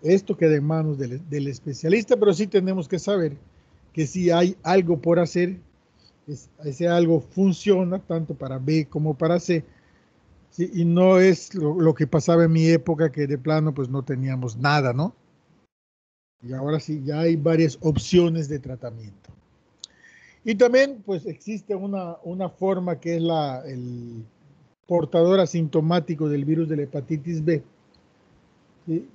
esto queda en manos del especialista, pero sí tenemos que saber que si hay algo por hacer, ese algo funciona tanto para B como para C, ¿sí? Y no es lo que pasaba en mi época, que de plano pues no teníamos nada, ¿no? Y ahora sí, ya hay varias opciones de tratamiento. Y también pues existe una forma que es el portador asintomático del virus de la hepatitis B, ¿sí?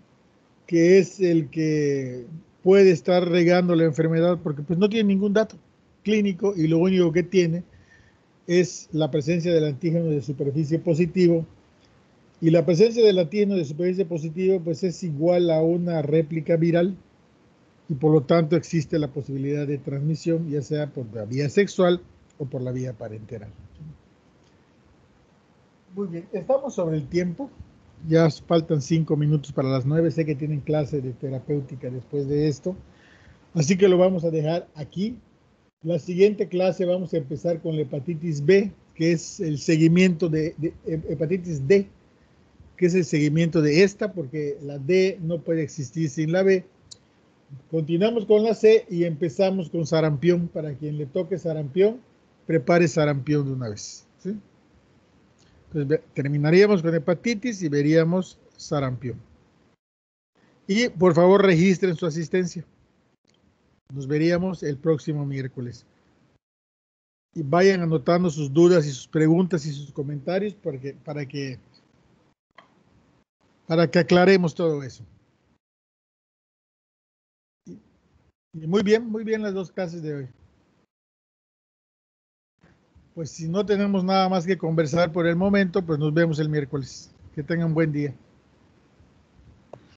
Que es el que puede estar regando la enfermedad porque pues no tiene ningún dato clínico y lo único que tiene es la presencia del antígeno de superficie positivo, y la presencia del antígeno de superficie positivo pues es igual a una réplica viral y por lo tanto existe la posibilidad de transmisión, ya sea por la vía sexual o por la vía parenteral. Muy bien, estamos sobre el tiempo. Ya faltan 5 minutos para las 9. Sé que tienen clase de terapéutica después de esto, así que lo vamos a dejar aquí. La siguiente clase vamos a empezar con la hepatitis B, que es el seguimiento de hepatitis D, que es el seguimiento de esta, porque la D no puede existir sin la B. Continuamos con la C y empezamos con sarampión. Para quien le toque sarampión, prepare sarampión de una vez, ¿sí? Entonces terminaríamos con hepatitis y veríamos sarampión. Y por favor registren su asistencia. Nos veríamos el próximo miércoles. Y vayan anotando sus dudas y sus preguntas y sus comentarios para que aclaremos todo eso. Y muy bien las dos clases de hoy. Pues si no tenemos nada más que conversar por el momento, pues nos vemos el miércoles. Que tengan buen día.